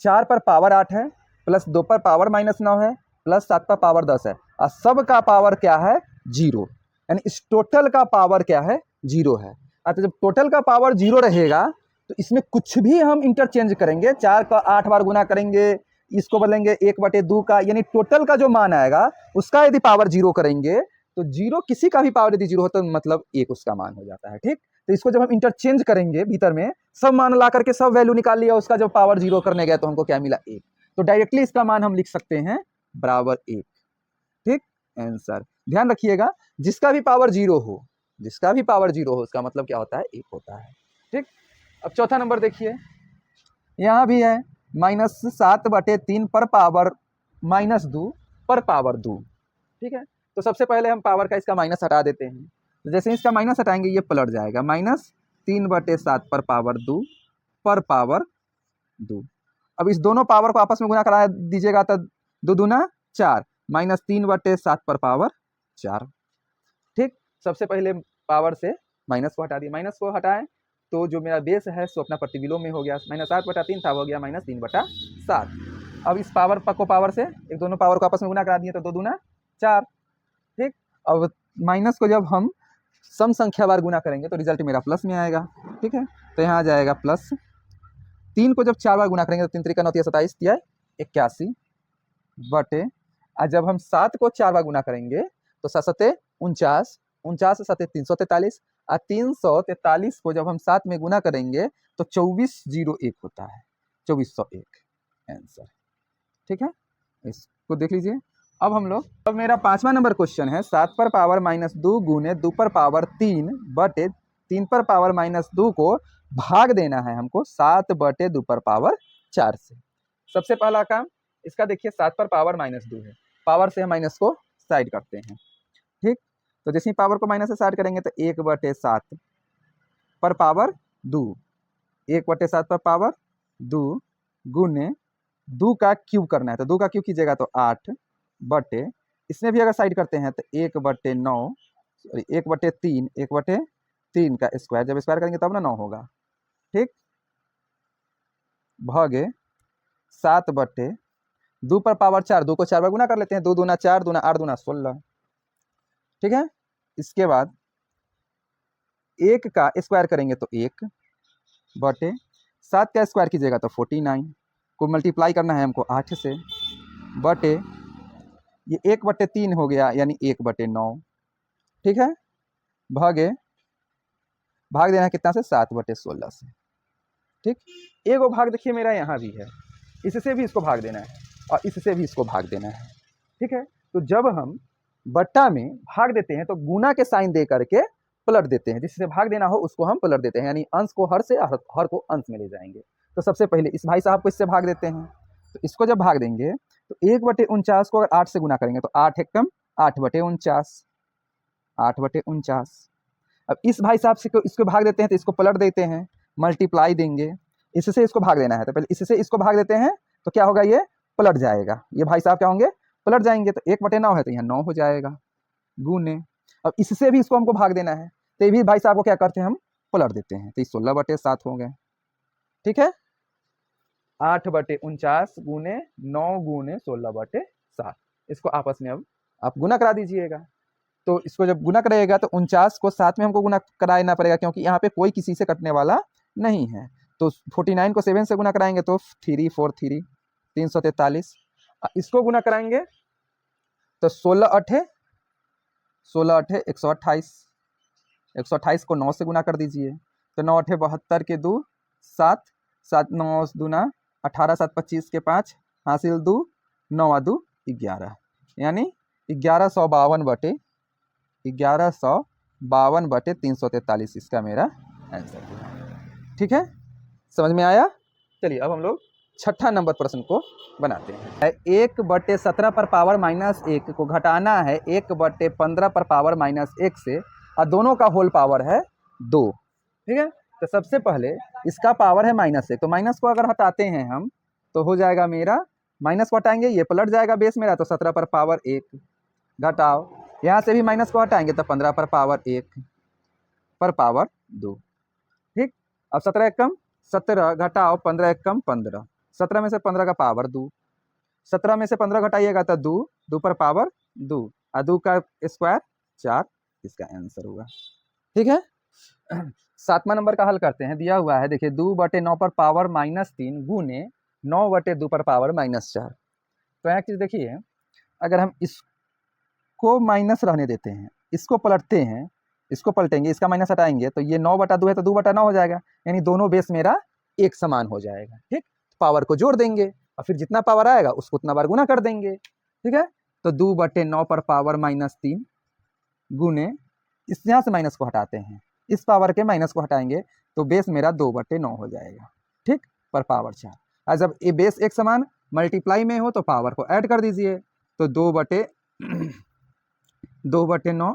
4 पर पावर 8 है प्लस 2 पर पावर -9 है प्लस 7 पर पावर 10 है और सब का पावर क्या है 0, यानी इस टोटल का पावर क्या है 0 है। अच्छा, जब टोटल का पावर 0 रहेगा तो इसमें कुछ भी हम इंटरचेंज करेंगे, 4 का 8 बार गुना करेंगे, इसको बदलेंगे 1/2 का, यानी टोटल का जो मान आएगा उसका यदि पावर 0 करेंगे तो 0 किसी का भी पावर यदि 0 हो तो मतलब 1 उसका मान हो जाता है। ठीक, तो इसको जब हम इंटरचेंज करेंगे भीतर में सब मान ला करके सब वैल्यू निकाल लिया, उसका जब पावर 0 करने गया तो हमको क्या मिला 1, तो डायरेक्टली इसका मान हम लिख सकते हैं बराबर 1। ठीक, आंसर ध्यान रखिएगा, जिसका भी पावर 0 हो, जिसका भी पावर 0 हो उसका मतलब क्या होता है 1 होता है। ठीक, अब चौथा नंबर देखिए, यहाँ भी है -7/3 पर पावर -2 पर पावर 2। ठीक है, तो सबसे पहले हम पावर का इसका माइनस हटा देते हैं, तो जैसे इसका माइनस हटाएंगे ये पलट जाएगा, -3/7 पर पावर 2 पर पावर 2। अब इस दोनों पावर को आपस में गुना करा दीजिएगा तो 2 दूना 4, -3/7 पर पावर 4। ठीक, सबसे पहले पावर से माइनस को हटा दिए, माइनस को हटाएं तो जो मेरा बेस है सो अपना प्रतिविलोम में हो गया, -7/3 था हो गया -3/7। अब इस पावर को पावर से एक दोनों पावर को आपस में गुना करा दिए तो 2 दूना 4। ठीक, अब माइनस को जब हम सम संख्या बार गुना करेंगे तो रिजल्ट मेरा प्लस में आएगा। ठीक है, तो यहाँ आ जाएगा प्लस, 3 को जब 4 बार गुना करेंगे तो 3 त्रिक 9 27 तिया 81 बटे, और जब हम 7 को 4 बार गुना करेंगे तो 7 7 49, 49 से 7 343, और 343 को जब हम 7 में गुना करेंगे तो 2401 होता है, 2401 आंसर। ठीक है, इसको देख लीजिए। अब मेरा 5वां नंबर क्वेश्चन है 7 पर पावर -2 गुने 2 पर पावर 3 बटे 3 पर पावर -2 को भाग देना है हमको 7/2 पर पावर 4 से। सबसे पहला काम इसका देखिए, 7 पर पावर -2 है, पावर से हम माइनस को साइड करते हैं। ठीक, तो जैसे ही पावर को माइनस से साइड करेंगे तो 1/7 पर पावर 2, 1/7 पर पावर 2 गुने 2 का क्यूब करना है, तो 2 का क्यूब कीजिएगा तो 8 बटे, इसमें भी अगर साइड करते हैं तो 1/9 सॉरी 1/3, 1/3 का स्क्वायर, जब स्क्वायर करेंगे तब ना 9 होगा। ठीक, भागे 7/2 पर पावर 4, 2 को 4 बार गुना कर लेते हैं, 2 दूना 4, दूना 8, दूना 16। ठीक है, इसके बाद 1 का स्क्वायर करेंगे तो 1 बटे 7 का स्क्वायर कीजिएगा तो 49 को मल्टीप्लाई करना है हमको 8 से, बटे ये 1/3 हो गया यानी 1/9। ठीक है, भाग देना है कितना से 7/16 से। ठीक, एगो भाग देखिए मेरा यहाँ भी है, इससे भी इसको भाग देना है और इससे भी इसको भाग देना है। ठीक है, तो जब हम बट्टा में भाग देते हैं तो गुना के साइन दे करके पलट देते हैं, जिससे भाग देना हो उसको हम पलट देते हैं, यानी अंश को हर से हर को अंश में ले जाएंगे। तो सबसे पहले इस भाई साहब को इससे भाग देते हैं, तो इसको जब भाग देंगे तो 1/49 को अगर 8 से गुना करेंगे तो 8 एकम 8/49, 8/49। अब इस भाई साहब से इसको भाग देते हैं तो इसको पलट देते हैं, मल्टीप्लाई देंगे, इससे इसको भाग देना है तो पहले इससे इसको भाग देते हैं तो क्या होगा, ये पलट जाएगा, ये भाई साहब क्या होंगे, पलट जाएंगे। तो 1/9 है तो यहाँ 9 हो जाएगा गुने। अब इससे भी इसको हमको भाग देना है तो ये भी भाई साहब को क्या करते हैं, हम पलट देते हैं, तो ये 16/7 हो गए। ठीक है, 8/49 गुने 9 गुने 16/7, इसको आपस में अब आप गुना करा दीजिएगा। तो इसको जब गुना करेगा तो 49 को 7 में हमको गुना कराना पड़ेगा, क्योंकि यहाँ पे कोई किसी से कटने वाला नहीं है। तो 49 को 7 से गुना कराएंगे तो 3 4 3 343, इसको गुना कराएंगे तो 16 8 128, 128 को 9 से गुना कर दीजिए तो 9 8 72 के 2 7 7 9 दूना 18 7 25 के 5 हासिल 2 9 2 11, यानी 1152/343 इसका मेरा आंसर है। ठीक है, समझ में आया। चलिए अब हम लोग छठा नंबर प्रश्न को बनाते हैं। 1/17 पर पावर -1 को घटाना है 1/15 पर पावर -1 से और दोनों का होल पावर है 2। ठीक है, तो सबसे पहले इसका पावर है -1, तो माइनस को अगर हटाते हैं हम तो हो जाएगा मेरा, माइनस को हटाएंगे ये पलट जाएगा बेस मेरा, तो 17 पर पावर 1 घटाओ, यहाँ से भी माइनस को हटाएंगे तो 15 पर पावर 1 पर पावर 2। ठीक, अब 17 एकम 17 घटाओ 15 एकम 15, 17 में से 15 का पावर 2, 17 में से 15 घटाइएगा तो 2 2 पर पावर 2 और 2 का स्क्वायर 4, इसका आंसर होगा। ठीक है, 7वां नंबर का हल करते हैं, दिया हुआ है देखिए 2/9 पर पावर -3 गुने 9/2 पर पावर -4। तो एक चीज देखिए, अगर हम इसको माइनस रहने देते हैं, इसको पलटते हैं, इसको पलटेंगे, इसका माइनस हटाएंगे तो ये 9/2 है तो 2/9 हो जाएगा, यानी दोनों बेस मेरा एक समान हो जाएगा। ठीक, पावर को जोड़ देंगे और फिर जितना पावर आएगा उसको उतना बार गुना कर देंगे। ठीक है, तो 2/9 पर पावर -3 गुने, इस यहाँ से माइनस को हटाते हैं, इस पावर के माइनस को हटाएंगे तो बेस मेरा 2/9 हो जाएगा। ठीक, पर पावर 4। और जब ये बेस एक समान मल्टीप्लाई में हो तो पावर को ऐड कर दीजिए, तो 2/9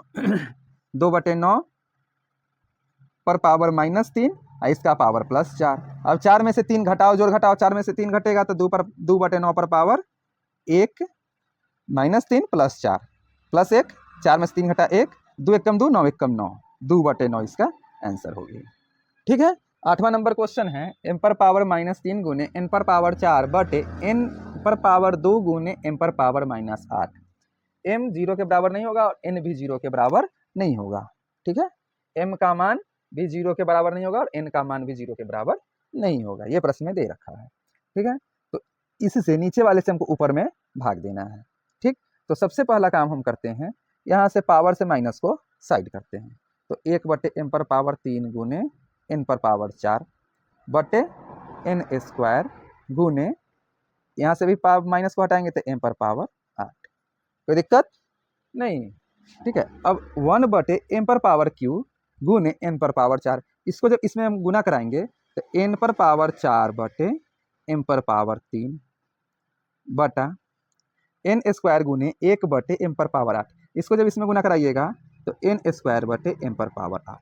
पर पावर -3 और इसका पावर +4। अब 4 में से 3 घटाओ, जोड़ घटाओ, 4 में से 3 घटेगा तो 2/9 पर पावर 1 -3 +4 +1, 4 में से 3 घटा 1, 2 एकम 2 9 एकम 9, 2/9 इसका आंसर हो गया। ठीक है, 8वां नंबर क्वेश्चन है m पर पावर -3 गुने n पर पावर 4 बटे n पर पावर 2 गुने m पर पावर -8। m 0 के बराबर नहीं होगा और n भी 0 के बराबर नहीं होगा। ठीक है, m का मान भी 0 के बराबर नहीं होगा और n का मान भी 0 के बराबर नहीं होगा, ये प्रश्न में दे रखा है। ठीक है, तो इससे नीचे वाले से हमको ऊपर में भाग देना है। ठीक, तो सबसे पहला काम हम करते हैं, यहाँ से पावर से माइनस को साइड करते हैं, तो 1/m पर पावर 3 गुने n पर पावर 4 बटे n² गुने, यहाँ से भी माइनस को हटाएंगे तो m पर पावर 8, कोई दिक्कत नहीं। ठीक है, अब 1/m पर पावर q गुने n पर पावर 4, इसको जब इसमें हम गुना कराएंगे तो n पर पावर 4 बटे m पर पावर 3 बटा n² गुने 1/m पर पावर 8, इसको जब इसमें गुना कराइएगा तो n² बटे m पर पावर 8,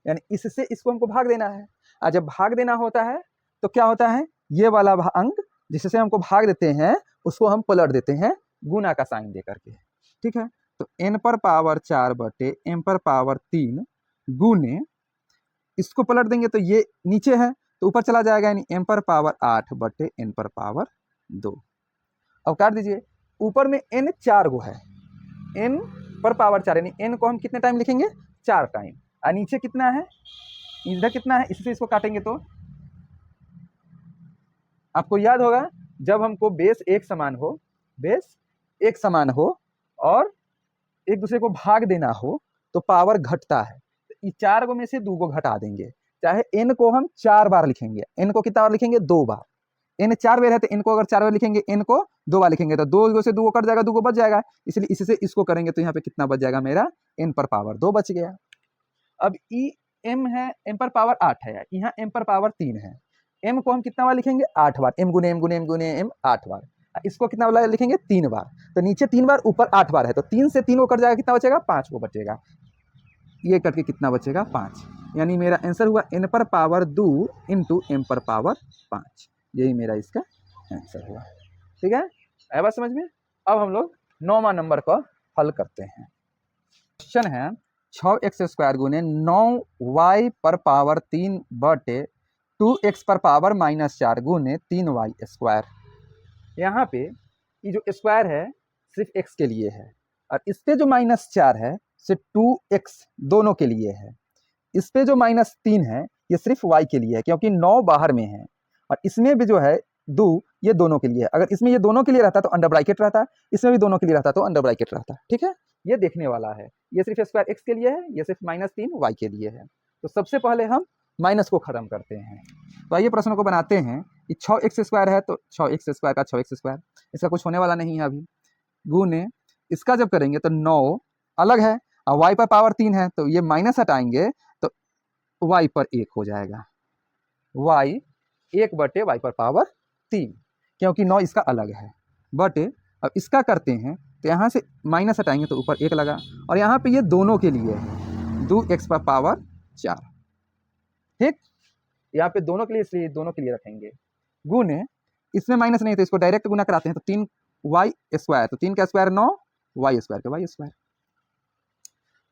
यानी इससे इसको हमको भाग देना है। और जब भाग देना होता है तो क्या होता है, ये वाला अंक जिससे हमको भाग देते हैं उसको हम पलट देते हैं गुना का साइन दे करके। ठीक है, तो n पर पावर 4 बटे m पर पावर 3 गुने, इसको पलट देंगे तो ये नीचे है तो ऊपर चला जाएगा, यानी m पर पावर 8 बटे n पर पावर 2। अब काट दीजिए, ऊपर में n 4 गो है, n पर पावर 4, यानी n को हम कितने टाइम लिखेंगे, 4 टाइम, और नीचे कितना है, इधर कितना है, इससे इसको काटेंगे तो आपको याद होगा जब हमको बेस एक समान हो, बेस एक समान हो और एक दूसरे को भाग देना हो तो पावर घटता है, तो 4 गो में से 2 गो घटा देंगे, चाहे n को हम 4 बार लिखेंगे, n को कितना बार लिखेंगे 2 बार, n 4 बार है तो n को अगर 4 बार लिखेंगे, n को 2 बार लिखेंगे तो 2 से 2 कट जाएगा, 2 बच जाएगा, इसलिए इससे इसको करेंगे तो यहाँ पे कितना बच जाएगा मेरा n पर पावर 2 बच गया। अब m है, m पर पावर 8 है, यहाँ m पर पावर 3 है, m को हम कितना बार लिखेंगे 8 बार, m गुने m गुने m गुने m 8 बार, इसको कितना बार लिखेंगे 3 बार, तो नीचे 3 बार ऊपर 8 बार है, तो 3 से 3 को कट जाएगा, कितना बचेगा 5 को बचेगा, ये कट के कितना बचेगा 5, यानी मेरा आंसर हुआ n पर पावर 2 इंटू m पर पावर 5, यही मेरा इसका आंसर हुआ। ठीक है, आया बात समझ में। अब हम लोग 9वां नंबर को हल करते हैं। क्वेश्चन है 6x² गुने 9y पर पावर 3 बटे 2x पर पावर -4 गुने 3y²। यहाँ पे ये जो स्क्वायर है सिर्फ x के लिए है, और इस पे जो -4 है सिर्फ 2x दोनों के लिए है, इस पे जो -3 है ये सिर्फ y के लिए है, क्योंकि 9 बाहर में है, और इसमें भी जो है 2 ये दोनों के लिए है। अगर इसमें ये दोनों के लिए रहता तो अंडर ब्रैकेट रहता, इसमें भी दोनों के लिए रहता तो अंडर ब्रैकेट रहता। ठीक है, ये देखने वाला है, ये सिर्फ स्क्वायर x के लिए है, ये सिर्फ -3 y के लिए है। तो सबसे पहले हम माइनस को खत्म करते हैं। तो आइए प्रश्न को बनाते हैं कि 6x² है तो 6x² का 6x², इसका कुछ होने वाला नहीं है अभी, गुने इसका जब करेंगे तो 9 अलग है और y पर पावर 3 है, तो ये माइनस हटाएंगे तो y पर 1 हो जाएगा, y 1 बटे y पर पावर 3, क्योंकि 9 इसका अलग है बटे। अब इसका करते हैं तो यहाँ से माइनस हटाएंगे तो ऊपर 1 लगा, और यहाँ पे ये दोनों के लिए है 2x पर पावर 4। ठीक, यहाँ पे दोनों के लिए, इसलिए दोनों के लिए रखेंगे, गुने इसमें माइनस नहीं तो इसको डायरेक्ट गुना कराते हैं, तो 3y², तो 3 का स्क्वायर 9, y² का y²।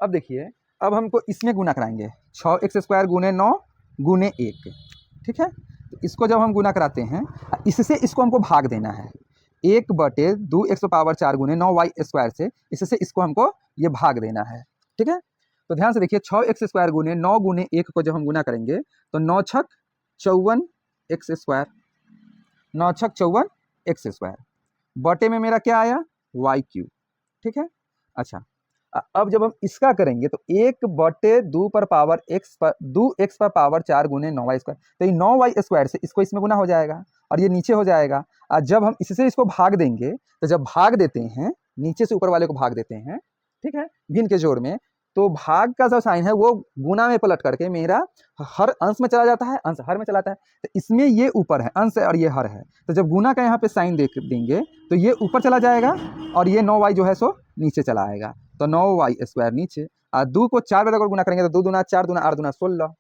अब देखिए, अब हमको इसमें गुना कराएंगे, 6x² गुने 9 गुने 1। ठीक है, तो इसको जब हम गुना कराते हैं, इससे इसको हमको भाग देना है, 1 बटे 2x पावर 4 गुने 9y² से, इससे इसको हमको ये भाग देना है। ठीक है, तो ध्यान से देखिए, 6x² गुने 9 गुने 1 को जब हम गुना करेंगे तो 9 छक 54x², 9 छक 54x², बटे में मेरा क्या आया y³। ठीक है, अच्छा, अब जब हम इसका करेंगे तो 1 बटे 2 पर पावर x पर 2x पर पावर 4 गुने 9y², तो ये 9y² से इसको इसमें गुना हो जाएगा और ये नीचे हो जाएगा। और जब हम इससे इसको भाग देंगे तो जब भाग देते हैं, नीचे से ऊपर वाले को भाग देते हैं, ठीक है, भिन्न के जोड़ में, तो भाग का जो साइन है वो गुना में पलट करके मेरा हर अंश में चला जाता है, अंश हर में चला जाता है, तो इसमें ये ऊपर है अंश है और ये हर है, तो जब गुना का यहाँ पे साइन देंगे तो ये ऊपर चला जाएगा और ये 9y जो है सो नीचे चला आएगा, तो 9y² नीचे, और 2 को 4 बार अगर गुना करेंगे तो 2 दूना 4 दूना 8 दूना 16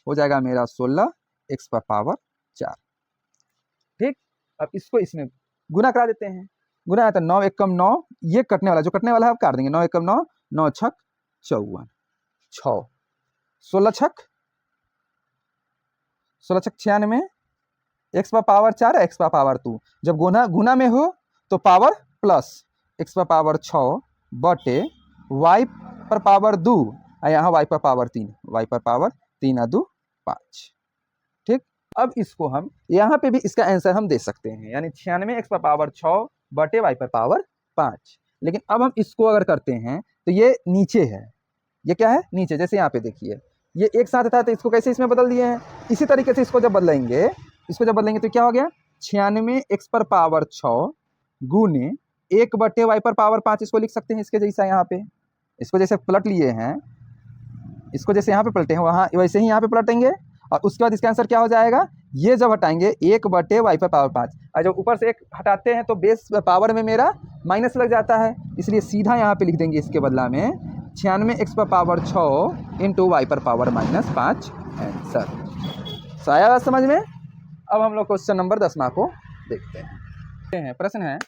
हो जाएगा मेरा 16x पर पावर 4। ठीक, अब इसको इसमें गुना करा देते हैं, गुना है तो 9 एकम 9, ये कटने वाला जो कटने वाला है आप काट देंगे, 9 एकम 9, 9 छक 54, 6 16 छक 96, x पर पावर 4 x पर पावर 2, जब गुना में हो तो पावर प्लस x पर पावर 6 बटे y पर पावर 2, और यहाँ y पर पावर 3, y पर पावर 3 और 2 5। ठीक, अब इसको हम यहाँ पे भी इसका आंसर हम दे सकते हैं, यानी 96x पर पावर 6 बटे y पर पावर 5। लेकिन अब हम इसको अगर करते हैं तो ये नीचे है, ये क्या है नीचे, जैसे यहाँ पे देखिए ये एक साथ था तो इसको कैसे इसमें बदल दिए हैं, इसी तरीके से इसको जब बदलेंगे तो क्या हो गया 96x पर पावर 6 गुने 1 बटे y पर पावर 5, इसको लिख सकते हैं इसके जैसा, यहाँ पे इसको जैसे पलट लिए हैं, इसको जैसे यहाँ पे पलटे हैं वहाँ वैसे ही यहाँ पे पलटेंगे, और उसके बाद इसका आंसर क्या हो जाएगा, ये जब हटाएंगे 1 बटे y पर पावर 5, और जब ऊपर से 1 हटाते हैं तो बेस पावर में मेरा माइनस लग जाता है, इसलिए सीधा यहाँ पे लिख देंगे इसके बदला में 96x पर पावर 6 इंटू y पर पावर -5 आंसर। आया बात समझ में। अब हम लोग क्वेश्चन नंबर 10वां को देखते हैं। प्रश्न है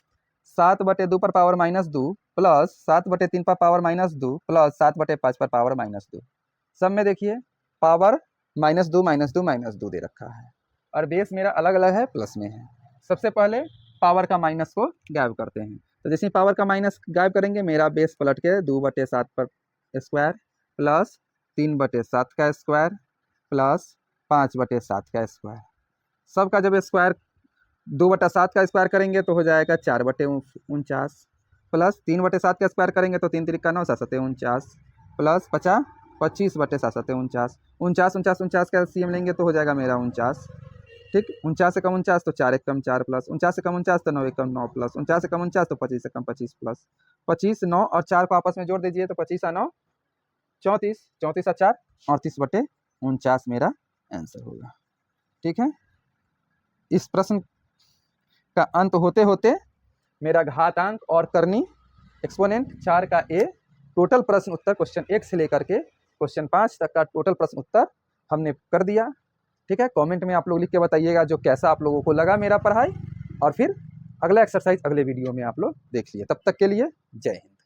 7 बटे 2 पर पावर -2 प्लस 7 बटे 3 पर पावर -2 प्लस 7 बटे 5 पर पावर -2। सब में देखिए पावर -2 दे रखा है और बेस मेरा अलग अलग है, प्लस में है। सबसे पहले पावर का माइनस को गायब करते हैं, तो जैसे पावर का माइनस गायब करेंगे मेरा बेस पलट के 2 बटे 7 पर स्क्वायर प्लस 3 बटे 7 का स्क्वायर प्लस 5 बटे 7 का स्क्वायर। सबका जब स्क्वायर 2 बटा 7 का स्क्वायर करेंगे तो हो जाएगा 4 बटे 49 प्लस 3 बटे 7 का स्क्वायर करेंगे तो 3 3 का 9 7 7 49 प्लस 50 25/7 49, 49 का LCM लेंगे तो हो जाएगा मेरा 49। ठीक, 49 से कम 49 तो 4 एक कम 4 प्लस 49 से कम 49 तो 9 एक कम 9 प्लस 49 से कम 49 तो 25 से कम 25 प्लस 25, 9 और 4 को आपस में जोड़ दीजिए तो 25 और 9 34, 34 और 4 38/49 मेरा आंसर होगा। ठीक है, इस प्रश्न का अंत होते होते मेरा घातांक और करनी एक्सपोनेंट 4 का ए टोटल प्रश्न उत्तर क्वेश्चन 1 से लेकर के क्वेश्चन 5 तक का टोटल प्रश्न उत्तर हमने कर दिया। ठीक है, कमेंट में आप लोग लिख के बताइएगा जो कैसा आप लोगों को लगा मेरा पढ़ाई, और फिर अगला एक्सरसाइज अगले वीडियो में आप लोग देखिए। तब तक के लिए जय हिंद।